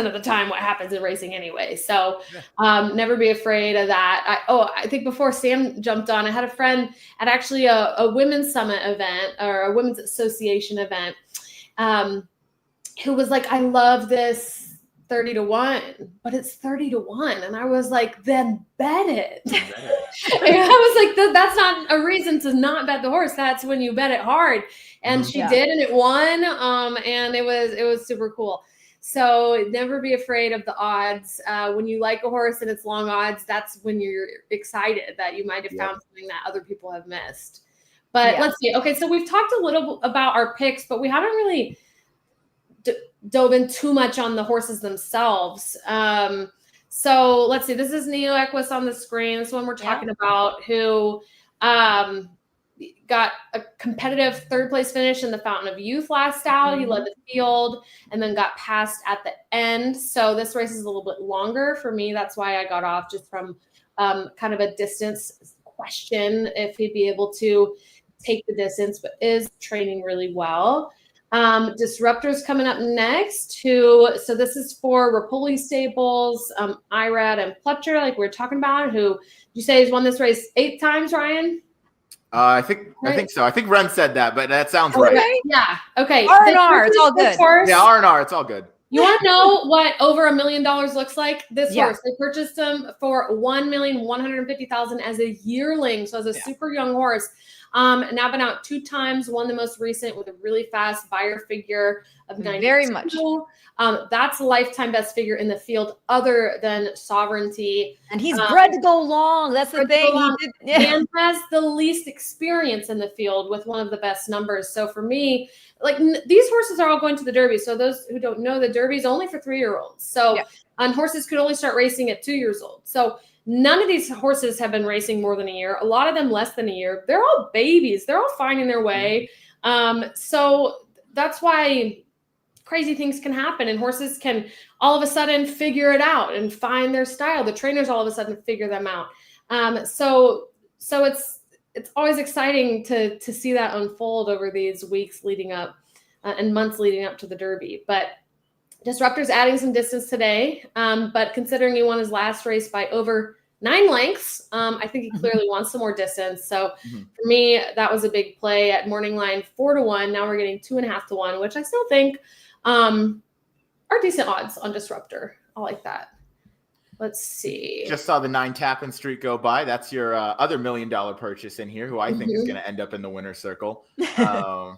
of the time what happens in racing anyway. So never be afraid of that. I think before Sam jumped on, I had a friend at actually a women's summit event or a women's association event who was like, I love this 30-1, but it's 30-1. And I was like, then bet it. And I was like, that's not a reason to not bet the horse. That's when you bet it hard. And she did, and it won. And it was super cool. So never be afraid of the odds. When you like a horse and it's long odds, that's when you're excited that you might have found something that other people have missed. But let's see. Okay, so we've talked a little about our picks, but we haven't really dove in too much on the horses themselves. So let's see. This is Neo Equus on the screen. This one we're talking about, who got a competitive third place finish in the Fountain of Youth last out. He led the field and then got passed at the end. So this race is a little bit longer for me. That's why I got off, just from kind of a distance question, if he'd be able to take the distance, but is training really well. Disruptors coming up next, so this is for Rapoli Stables, Irad and Pletcher, like we were talking about, who you say has won this race 8 times, Ryan? I think so. I think Ren said that, but that sounds right. Yeah. Okay. R&R, it's all good. Yeah, R&R, it's all good. You want to know what over $1 million looks like? This horse, they purchased him for $1,150,000 as a yearling, so as a super young horse. Now been out 2 times, won the most recent with a really fast buyer figure of 92. Very much. That's a lifetime best figure in the field, other than Sovereignty. And he's bred to go long. That's the thing. And has the least experience in the field with one of the best numbers. So for me, like these horses are all going to the Derby. So those who don't know, the Derby is only for 3-year-olds. So and horses could only start racing at 2 years old. So none of these horses have been racing more than a year. A lot of them less than a year. They're all babies. They're all finding their way. So that's why crazy things can happen, and horses can all of a sudden figure it out and find their style. The trainers all of a sudden figure them out. So it's always exciting to see that unfold over these weeks leading up and months leading up to the Derby. But Disruptor's adding some distance today, but considering he won his last race by over 9 lengths, I think he clearly wants some more distance. So for me, that was a big play at morning line 4-1. Now we're getting 2.5 to 1, which I still think are decent odds on Disruptor. I like that. Let's see. Just saw the 9 tap-in streak go by. That's your other $1 million purchase in here, who I think is going to end up in the winner's circle. Yeah,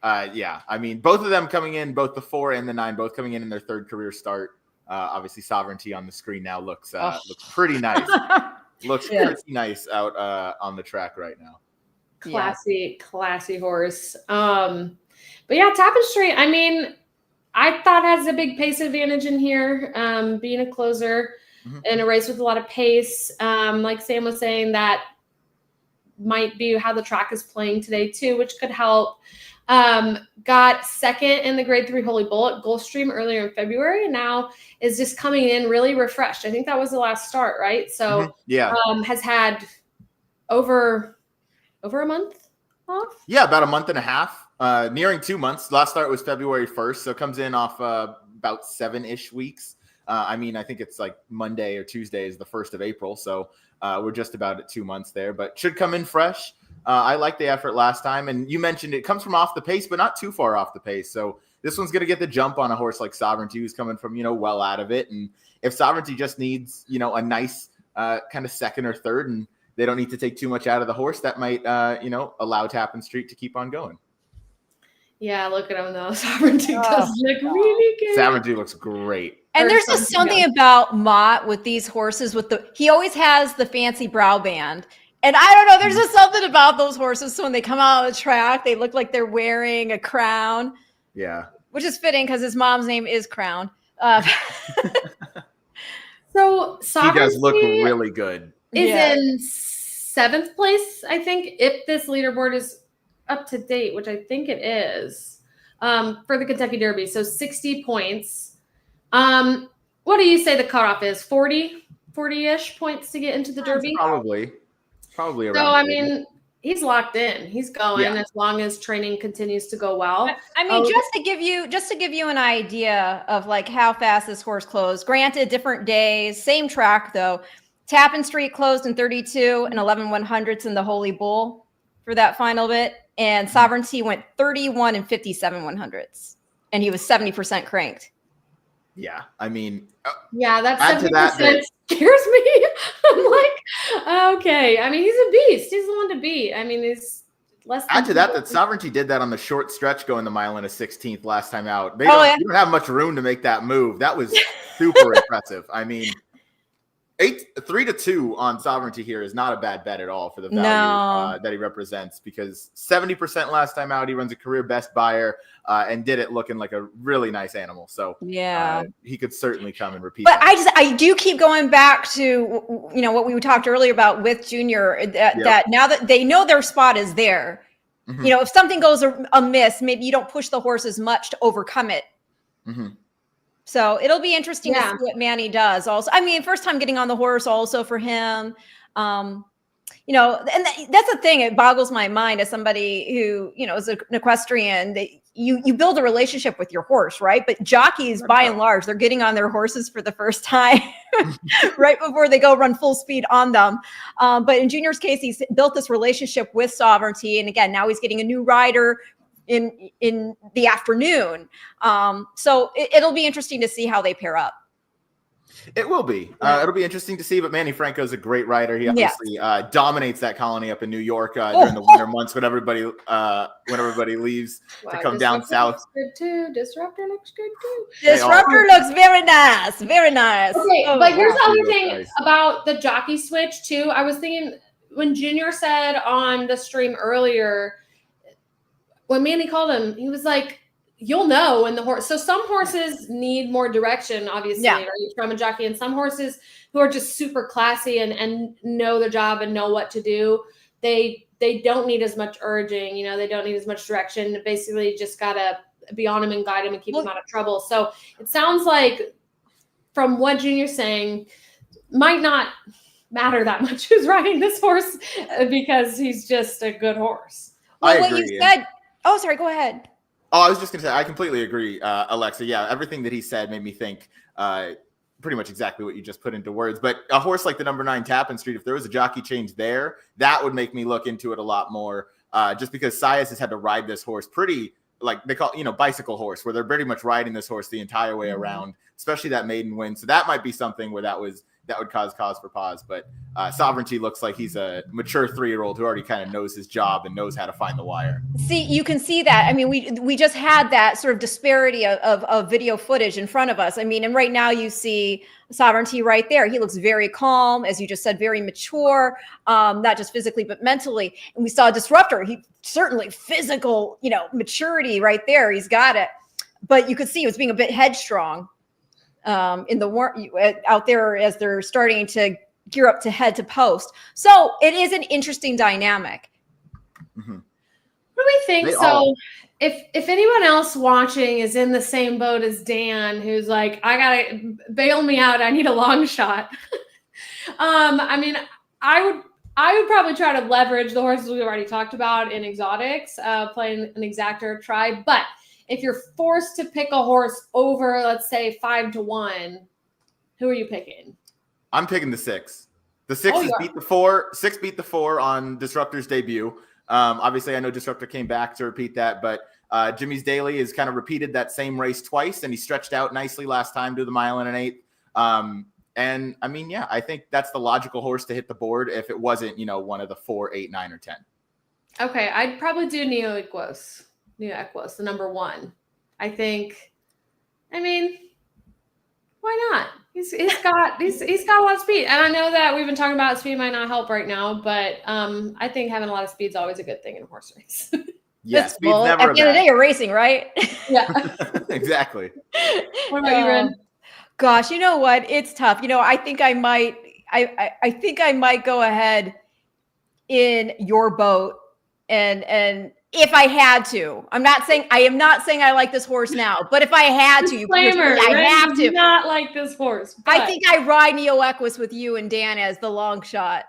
I mean, both of them coming in, both the 4 and the 9, both coming in their 3rd career start. Obviously, Sovereignty on the screen now looks pretty nice. Looks pretty nice out on the track right now. Classy horse. But yeah, Tapestry, I mean, I thought has a big pace advantage in here, being a closer in a race with a lot of pace. Like Sam was saying, that might be how the track is playing today too, which could help. Got second in the Grade 3 Holy Bull at Gulfstream earlier in February, and now is just coming in really refreshed. I think that was the last start, right? So has had over a month off. Yeah, about a month and a half, nearing 2 months. Last start was February 1st, so comes in off about 7-ish weeks. I mean, I think it's like Monday or Tuesday is the 1st of April, so we're just about at 2 months there, but should come in fresh. I like the effort last time, and you mentioned it comes from off the pace, but not too far off the pace. So this one's going to get the jump on a horse like Sovereignty, who's coming from, well out of it. And if Sovereignty just needs, a nice kind of second or third, and they don't need to take too much out of the horse, that might, allow Tappan Street to keep on going. Yeah, look at him though. Sovereignty does look really good. Sovereignty looks great. And there's just something about Mott with these horses he always has the fancy brow band. And I don't know, there's just something about those horses. So when they come out on the track, they look like they're wearing a crown. Yeah. Which is fitting because his mom's name is Crown. So he does look really good. Is in 7th place, I think, if this leaderboard is up to date, which I think it is, for the Kentucky Derby. So 60 points. What do you say the cutoff is? 40-ish points to get into the Derby? Probably around. So, I mean, he's locked in. He's going as long as training continues to go well. I mean, just to give you an idea of like how fast this horse closed. Granted, different days, same track though. Tappan Street closed in 32 and 11/100ths in the Holy Bull for that final bit, and Sovereignty went 31 and 57/100ths, and he was 70% cranked. Yeah, I mean, that's 70% scares me. I'm like, okay. I mean, he's a beast. He's the one to beat. I mean, he's less. Add to that Sovereignty did that on the short stretch going the mile and a 16th last time out. You don't have much room to make that move. That was super impressive. I mean, 3-2 on Sovereignty here is not a bad bet at all for the value that he represents, because 70% last time out, he runs a career best buyer and did it looking like a really nice animal. So he could certainly come and repeat. But I do keep going back to what we talked earlier about with Junior, that now that they know their spot is there, if something goes amiss, maybe you don't push the horse as much to overcome it. So it'll be interesting to see what Manny does also. I mean, first time getting on the horse also for him. And that's the thing. It boggles my mind as somebody who, is an equestrian. You build a relationship with your horse, right? But jockeys, by and large, they're getting on their horses for the first time right before they go run full speed on them. But in Junior's case, he's built this relationship with Sovereignty. And again, now he's getting a new rider in the afternoon. So it'll be interesting to see how they pair up. It will be. It'll be interesting to see, but Manny Franco's a great rider. He obviously dominates that colony up in New York during the winter months when everybody leaves to come down south. Looks good too. Disruptor looks good too. Disruptor looks very nice. Very nice. Okay, but here's the other thing about the jockey switch too. I was thinking when Junior said on the stream earlier, when Manny called him, he was like, you'll know when the horse. So some horses need more direction, obviously, right, from a jockey, and some horses who are just super classy and know their job and know what to do, they don't need as much urging. They don't need as much direction. Basically, just gotta be on him and guide him and keep him out of trouble. So it sounds like, from what Junior's saying, might not matter that much who's riding this horse because he's just a good horse. Well, what you said. Oh, sorry. Go ahead. Oh, I was just going to say, I completely agree, Alexa. Yeah, everything that he said made me think pretty much exactly what you just put into words. But a horse like the number 9 Tappan Street, if there was a jockey change there, that would make me look into it a lot more. Just because Sias has had to ride this horse pretty, like they call bicycle horse, where they're pretty much riding this horse the entire way around, especially that maiden win. So that might be something where that was that would cause for pause. But Sovereignty looks like he's a mature 3-year-old who already kind of knows his job and knows how to find the wire. See, you can see that. I mean, we just had that sort of disparity of video footage in front of us. I mean, and right now you see Sovereignty right there. He looks very calm, as you just said, very mature, not just physically, but mentally. And we saw Disruptor. He certainly physical, maturity right there. He's got it. But you could see he was being a bit headstrong in the out there as they're starting to gear up to head to post. So it is an interesting dynamic. Mm-hmm. What do we think? If anyone else watching is in the same boat as Dan, who's like, I gotta bail me out, I need a long shot. I mean, I would probably try to leverage the horses we already talked about in exotics, playing an exactor try. But if you're forced to pick a horse over, let's say 5-1, who are you picking? I'm picking the 6. The 6 beat the 4. 6 beat the 4 on Disruptor's debut. Obviously, I know Disruptor came back to repeat that, but Jimmy's Daily has kind of repeated that same race twice, and he stretched out nicely last time to the 1 1/8. And I mean, I think that's the logical horse to hit the board if it wasn't, one of the 4, 8, 9, or 10. Okay, I'd probably do Neo Equus, the number 1. I mean, why not? He's got a lot of speed, and I know that we've been talking about speed might not help right now, but I think having a lot of speed is always a good thing in a horse race. Yeah, speed's never at the end of the day, you're racing, right? Yeah, exactly. What about you, Ren? Gosh, you know what? It's tough. I think I might. I think I might go ahead in your boat, and if I had to, I am not saying I like this horse now, but if I had to, I have to. Not like this horse. But I think I ride Neo Equus with you and Dan as the long shot.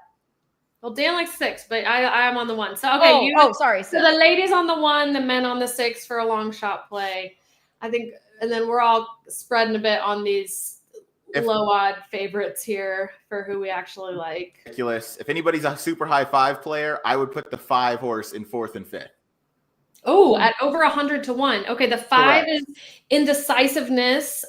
Well, Dan likes 6, but I am on the 1. So okay, sorry. So the ladies on the 1, the men on the 6 for a long shot play. I think, and then we're all spreading a bit on these low odd favorites here for who we actually like. Ridiculous. If anybody's a super high 5 player, I would put the 5 horse in 4th and 5th. Oh, at over 100-1. Okay, the 5 is indecisiveness.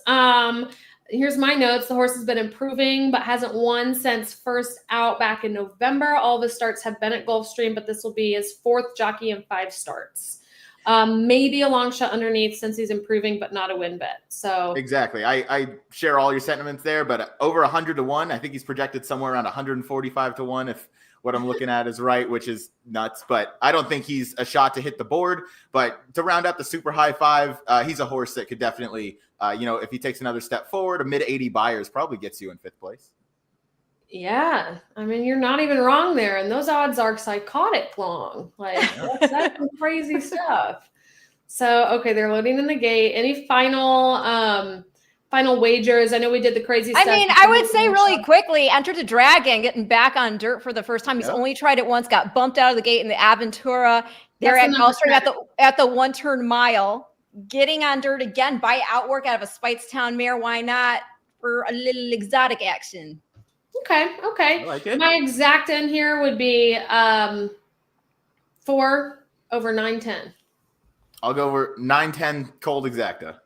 Here's my notes. The horse has been improving, but hasn't won since first out back in November. All of his starts have been at Gulfstream, but this will be his 4th jockey in 5 starts. Maybe a long shot underneath since he's improving, but not a win bet. So exactly. I share all your sentiments there, but over 100-1, I think he's projected somewhere around 145-1 if what I'm looking at is right, which is nuts. But I don't think he's a shot to hit the board. But to round out the super high 5, he's a horse that could definitely, if he takes another step forward, a mid-80 Buyers probably gets you in 5th place. Yeah, I mean, you're not even wrong there, and those odds are psychotic long. Like that's some crazy stuff. So, okay, they're loading in the gate. Any final wagers? I know we did the crazy stuff. I mean, I would say really quickly, Enter the Dragon, getting back on dirt for the first time. He's only tried it once, got bumped out of the gate in the Aventura. They're at Gulfstream at the 1-turn mile, getting on dirt again by outwork out of a Speightstown mare. Why not for a little exotic action? Okay. I like it. My exact in here would be 4 over 9-10. I'll go over 9-10 cold exacta.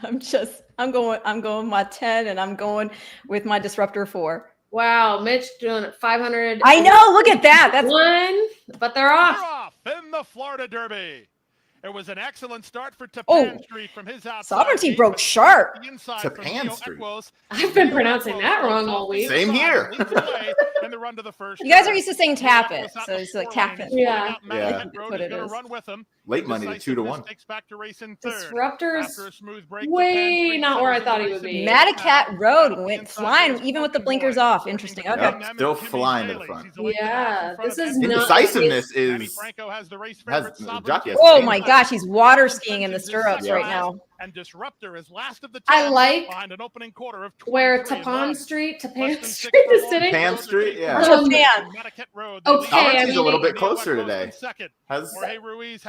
I'm going my 10, and I'm going with my Disruptor 4. Wow, Mitch doing 500. I know. Look at that. That's 1, but they're off. In the Florida Derby. It was an excellent start for Tapan Street from his outside. Sovereignty broke sharp. Tapan Street. I've been pronouncing that wrong all week. Same here. In the run to the first. You guys are used to saying tap it, so it's like tap it. Yeah. What it is. Run with him. Late money to 2-1. Takes back to race in 3rd. Disruptor's After a smooth break, way not where I thought he would be. Madacat Road went flying, even with the blinkers off. Interesting. Okay. Yep, still flying to the front. Yeah, this is not. Indecisiveness is. Jockey. Oh my gosh, he's water skiing in the stirrups right now. And Disruptor is last of the I like behind an opening quarter of where Tapan Street is sitting. Tapan Street, yeah. Okay, he's a little bit closer today.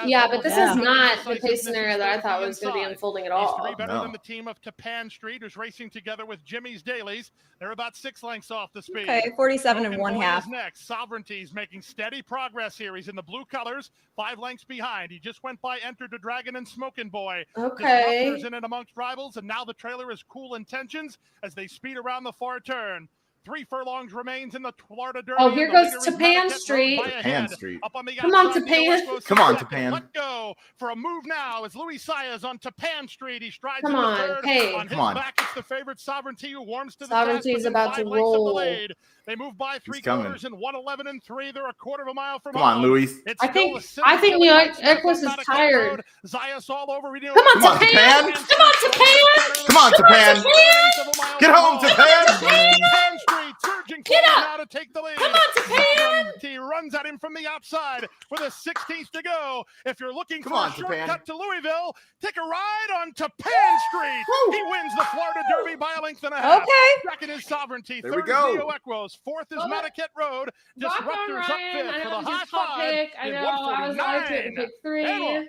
Yeah, but this is not the pace scenario that I thought was going to be unfolding at all. Better than the team of Tapan Street, who's racing together with Jimmy's Dailies. They're about 6 lengths off the speed. Okay, 47 and 1/2. Next, Sovereignty's making steady progress here. He's in the blue colors, 5 lengths behind. He just went by Enter the Dragon and Smokin' Boy. Okay. In it amongst rivals, and now the trailer is Cool Intentions as they speed around the far turn. 3 furlongs remains in the Florida Derby. Oh, here The goes leader is Tapan Medicat Street. Road by a Tapan head. Street. Up on the Come on, outside, Tapan. Neo Equos Come on, second. Tapan. Let go for a move now as Louis Saez on Tapan Street. He strides Come into on, third. hey. On his Come on. back, it's the favorite Sovereignty who warms to the Sovereignty task is within about 5 to lengths of the roll. lead. They move by 3 coming. quarters in 1:11 and 3. They're a quarter of a mile from Come on, home. Luis. It's I think still a New York Equus is tired. Zayas all over. Come on, Come on, Tapan. Tapan. Come on, Tapan. Come on, Tapan. Get home, Tapan. Tapan Street surging Get forward up. now to take the lead. Come on, Tapan. He runs at him from the outside with a 16th to go. If you're looking Come for on, a Tapan. shortcut to Louisville, take a ride on Tapan Street. He wins the Florida Derby by a length and a half. Okay. Second is Sovereignty. There we Third go. is Neo Equos. Fourth is Well, Medicat Road. Rock on, Disruptors up Ryan. fifth I for know the it was high his top five pick. I in know I was to 149. pick 3. Handle.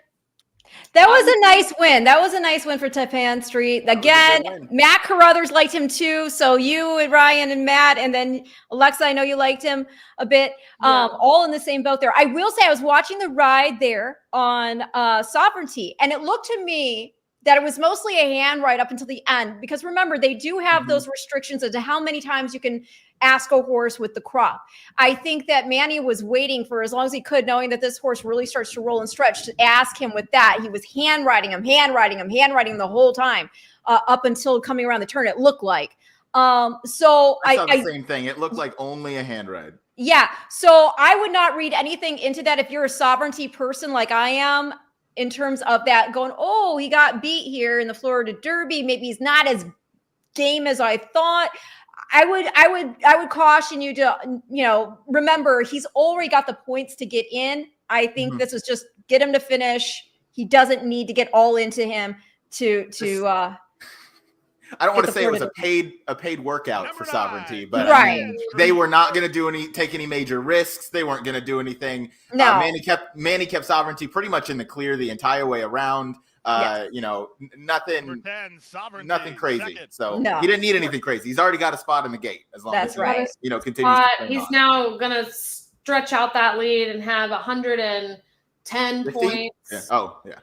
That was a nice win. That was a nice win for Tapan Street. Again, good win. Matt Carothers liked him too. So you and Ryan and Matt, and then Alexa, I know you liked him a bit. Yeah. All in the same boat there. I will say I was watching the ride there on Sovereignty, and it looked to me that it was mostly a hand ride up until the end. Because remember, they do have those restrictions as to how many times you can ask a horse with the crop. I think that Manny was waiting for as long as he could, knowing that this horse really starts to roll and stretch, to ask him with that. He was hand riding him the whole time up until coming around the turn, it looked like. So I saw the same thing. It looked like only a hand ride. Yeah. So I would not read anything into that if you're a Sovereignty person like I am, in terms of that going, oh, he got beat here in the Florida Derby. Maybe he's not as game as I thought. I would caution you to, remember he's already got the points to get in. I think this was just get him to finish. He doesn't need to get all into him to I don't want to say it was a paid workout for Sovereignty, but right. I mean, they were not going to take any major risks. They weren't going to do anything. No. Manny kept Sovereignty pretty much in the clear the entire way around. Nothing crazy. Second. So No. he didn't need anything crazy. He's already got a spot in the gate as long That's as right. he, continues to train He's on. now gonna stretch out that lead and have 110 50? points. Yeah. Oh, yeah.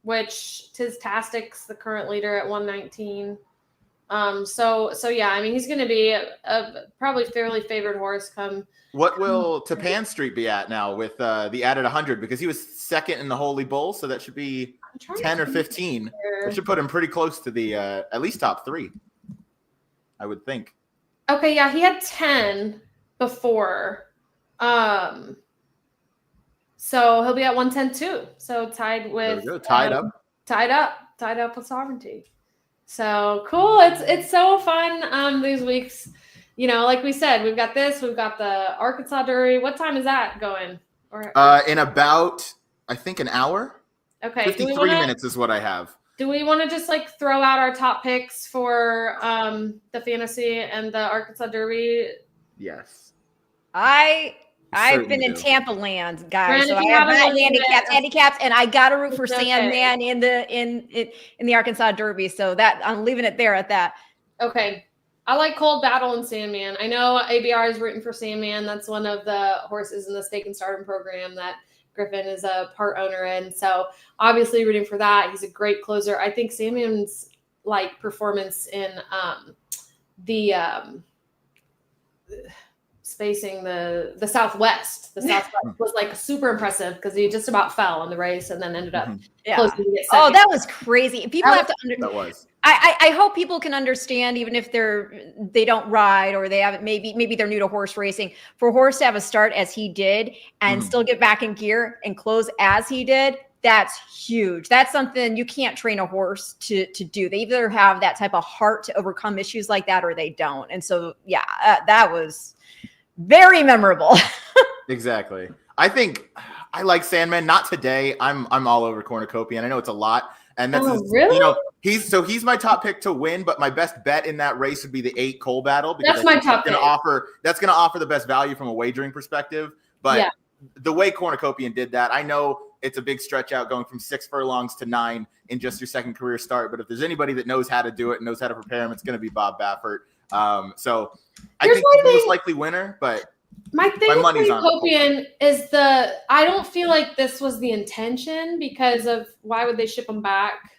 Which Tastic's the current leader at 119. So yeah, I mean he's going to be a probably fairly favored horse come. What will Tapan Street be at now with the added 100? Because he was second in the Holy Bull, so that should be 10 or 15. That should put him pretty close to the at least top 3, I would think. Okay, yeah, he had 10 before. So he'll be at 110 too. So tied with tied up with Sovereignty. So cool. It's so fun these weeks. Like we said, we've got the Arkansas Derby. What time is that going? In about, I think, an hour. Okay. 53 minutes is what I have. Do we want to just throw out our top picks for the fantasy and the Arkansas Derby? Yes. I've been in Tampa land, guys. Brandon, So I have my handicaps, and I got to root for Sandman in the Arkansas Derby. So that I'm leaving it there at that. Okay. I like Cold Battle and Sandman. I know ABR is rooting for Sandman. That's one of the horses in the Stake and Stardom program that Griffin is a part owner in. So obviously rooting for that. He's a great closer. I think Sandman's performance in the spacing the Southwest. The Southwest was super impressive because he just about fell in the race and then ended up close to get second. Oh, that was crazy. People have to That was. I hope people can understand, even if they don't ride or they haven't, maybe they're new to horse racing, for a horse to have a start as he did and still get back in gear and close as he did. That's huge. That's something you can't train a horse to do. They either have that type of heart to overcome issues like that or they don't. And so, yeah, that was very memorable. Exactly. I think I like Sandman. Not today. I'm all over Cornucopia, and I know it's a lot. And that's really? He's my top pick to win, but my best bet in that race would be the 8 Coal Battle because that's my top pick. That's gonna offer the best value from a wagering perspective. But the way Cornucopian did that, I know it's a big stretch out going from 6 furlongs to 9 in just your second career start. But if there's anybody that knows how to do it and knows how to prepare him, it's going to be Bob Baffert. So I think he's the most likely winner, but my thing with Cornucopian is I don't feel like this was the intention because of why would they ship him back?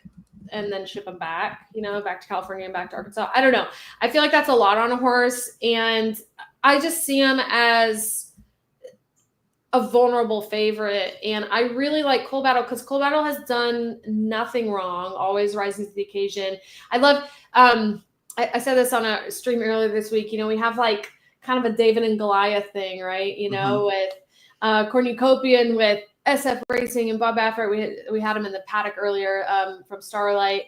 and then ship him back, back to California and back to Arkansas. I don't know. I feel like that's a lot on a horse, and I just see him as a vulnerable favorite. And I really like Coal Battle because Coal Battle has done nothing wrong, always rising to the occasion. I love, I said this on a stream earlier this week, we have like kind of a David and Goliath thing, right? With Cornucopian, with SF Racing and Bob Baffert. We had him in the paddock earlier from Starlight.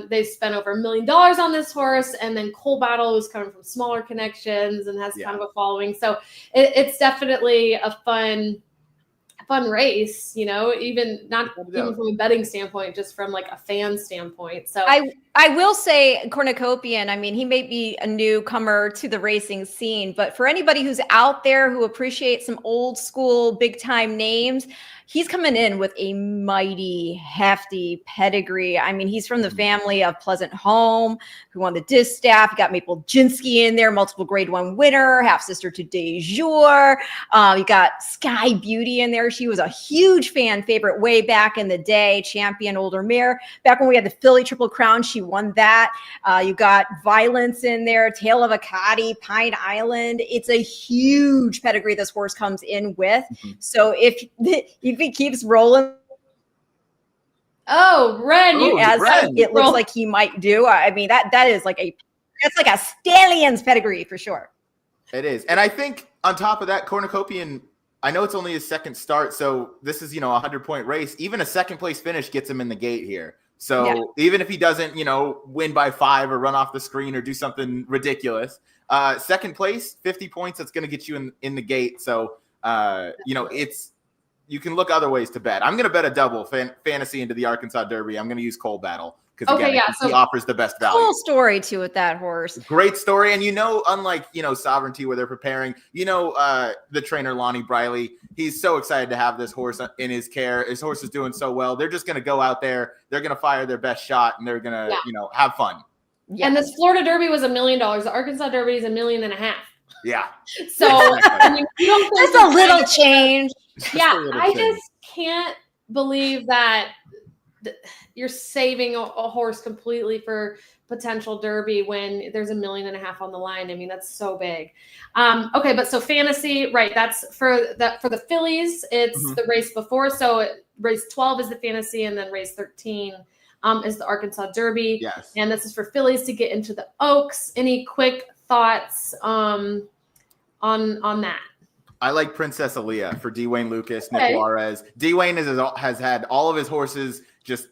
They spent over $1 million on this horse, and then Coal Battle is coming from smaller connections and has kind of a following. So it's definitely a fun race, even from a betting standpoint, just from like a fan standpoint. So I will say Cornucopian, I mean, he may be a newcomer to the racing scene, but for anybody who's out there who appreciates some old school big time names, he's coming in with a mighty hefty pedigree. I mean, he's from the family of Pleasant Home, who won the Distaff. You got Maple Jinsky in there, multiple Grade 1 winner, half sister to De Jour. You got Sky Beauty in there. She was a huge fan favorite way back in the day, champion older mare. Back when we had the Philly Triple Crown, she won that. You got Violence in there, Tale of a Cotty, Pine Island. It's a huge pedigree this horse comes in with. So if he keeps rolling, Ren, it looks like he might do. I mean, that's like a stallion's pedigree for sure. It is. And I think on top of that, Cornucopian, I know it's only his second start, so this is, a 100-point race. Even a second place finish gets him in the gate here. So even if he doesn't, win by 5 or run off the screen or do something ridiculous, second place, 50 points, that's going to get you in the gate. So, you can look other ways to bet. I'm going to bet a double fantasy into the Arkansas Derby. I'm going to use Coal Battle because he offers the best value. Cool story too with that horse. Great story. And unlike, Sovereignty where they're preparing, the trainer Lonnie Briley, he's so excited to have this horse in his care. His horse is doing so well. They're just going to go out there. They're going to fire their best shot and they're going to, have fun. Yes. And this Florida Derby was $1 million. The Arkansas Derby is $1.5 million. Yeah. So I mean, that's a little change. I just can't believe that you're saving a horse completely for potential Derby when there's $1.5 million on the line. I mean, that's so big. Okay, but so fantasy, right? That's for the fillies. It's the race before. So race 12 is the fantasy, and then race 13 is the Arkansas Derby. Yes. And this is for fillies to get into the Oaks. Any quick thoughts on that? I like Princess Aaliyah for Dwayne Lucas, Nick Juarez. Dwayne has had all of his horses just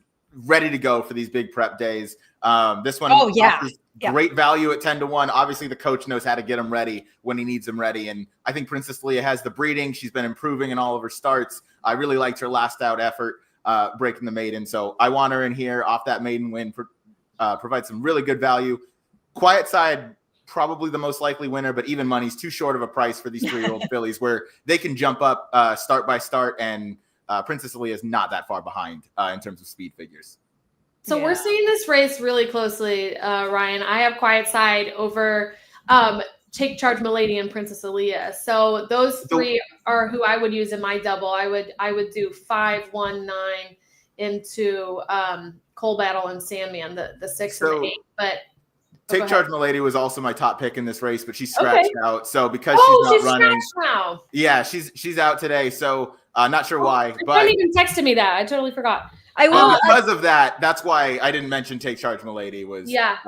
ready to go for these big prep days. This one offers great value at 10-1. Obviously, the coach knows how to get him ready when he needs him ready. And I think Princess Aaliyah has the breeding. She's been improving in all of her starts. I really liked her last out effort breaking the maiden. So I want her in here off that maiden win, provide some really good value. Quiet Side, probably the most likely winner, but even money's too short of a price for these 3-year-old fillies where they can jump up start by start, and Princess Aaliyah is not that far behind in terms of speed figures. So we're seeing this race really closely, Ryan. I have Quiet Side over Take Charge Milady and Princess Aaliyah. So those three are who I would use in my double. I would do 5, 1, 9 into Coal Battle and Sandman, the 6 and the 8. But Take Charge Milady was also my top pick in this race, but she's scratched out. So because she's not running, now. Yeah, she's out today. So not sure why. But you even texted me that. I totally forgot. Because of that, that's why I didn't mention Take Charge Milady.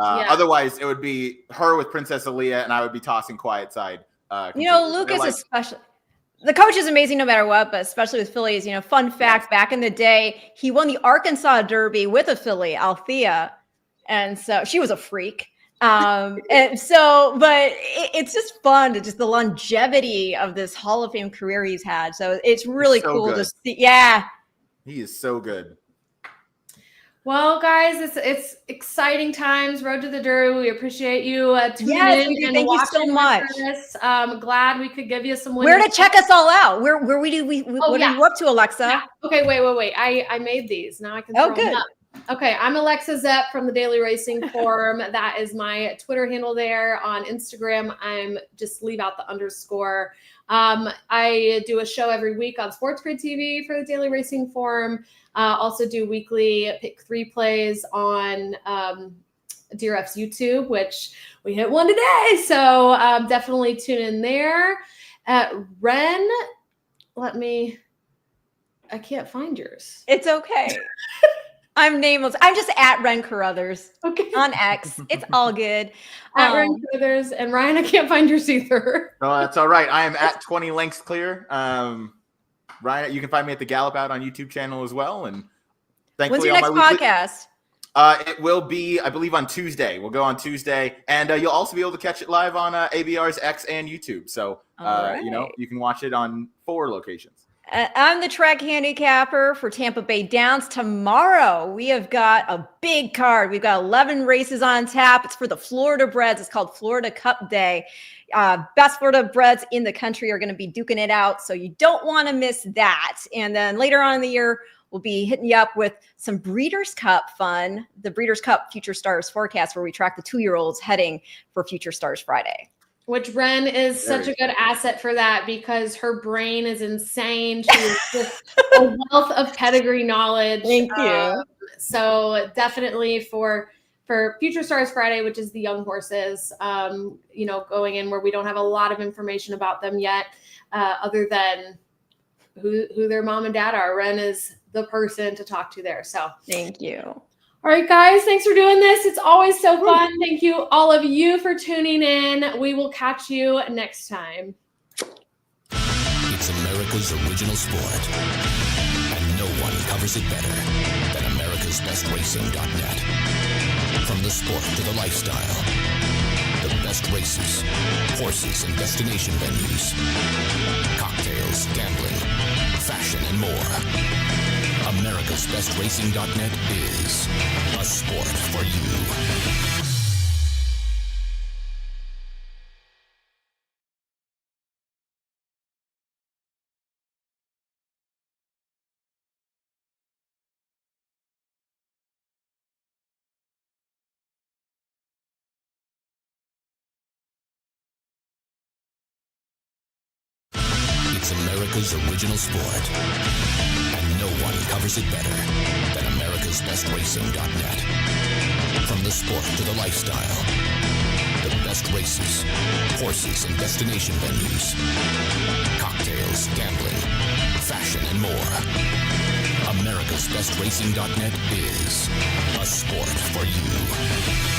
Otherwise, it would be her with Princess Aaliyah, and I would be tossing Quiet Side. Lucas especially. The coach is amazing no matter what, but especially with fillies. Fun fact: back in the day, he won the Arkansas Derby with a filly, Althea, and so she was a freak. But it's just fun to just the longevity of this Hall of Fame career he's had. So it's really cool to see. Yeah. He is so good. Well, guys, it's exciting times. Road to the Derby. We appreciate you tuning in and thank you so much. Glad we could give you some. Where to check us all out? Where what are you up to, Alexa? Yeah. Okay, wait. I made these. Now I can. Throw them up. Okay, I'm Alexa Zepp from the Daily Racing Forum. That is my Twitter handle there. On Instagram, I'm just leave out the underscore. I do a show every week on Sports Grid TV for the Daily Racing Form. Also do weekly pick 3 plays on DRF's YouTube, which we hit one today. So definitely tune in there. Ren, I can't find yours. It's okay. I'm nameless. I'm just at Ren Carothers on X. It's all good. At Ren Carothers. And Ryan, I can't find yours either. No, that's all right. I am at 20 Links Clear. Ryan, you can find me at the Gallop Out on YouTube channel as well. And when's your next podcast? It will be, I believe, on Tuesday. We'll go on Tuesday. And you'll also be able to catch it live on ABR's X and YouTube. So, you can watch it on 4 locations. I'm the track handicapper for Tampa Bay Downs. Tomorrow, we have got a big card. We've got 11 races on tap. It's for the Florida breds. It's called Florida Cup Day. Best Florida breds in the country are going to be duking it out, so you don't want to miss that. And then later on in the year, we'll be hitting you up with some Breeders' Cup fun, the Breeders' Cup Future Stars forecast, where we track the 2-year-olds heading for Future Stars Friday. Which Ren is such a good asset for that because her brain is insane. She is just a wealth of pedigree knowledge. Thank you. So definitely for Future Stars Friday, which is the young horses, going in where we don't have a lot of information about them yet, other than who their mom and dad are. Ren is the person to talk to there. So thank you. All right, guys, thanks for doing this. It's always so fun. Thank you, all of you, for tuning in. We will catch you next time. It's America's original sport, and no one covers it better than America'sBestRacing.net. From the sport to the lifestyle, the best races, horses, and destination venues, cocktails, gambling, fashion, and more. America'sBestRacing.net is a sport for you. It's America's original sport, and no one covers it better than America'sBestRacing.net. From the sport to the lifestyle, the best races, horses, and destination venues, cocktails, gambling, fashion, and more. America'sBestRacing.net is a sport for you.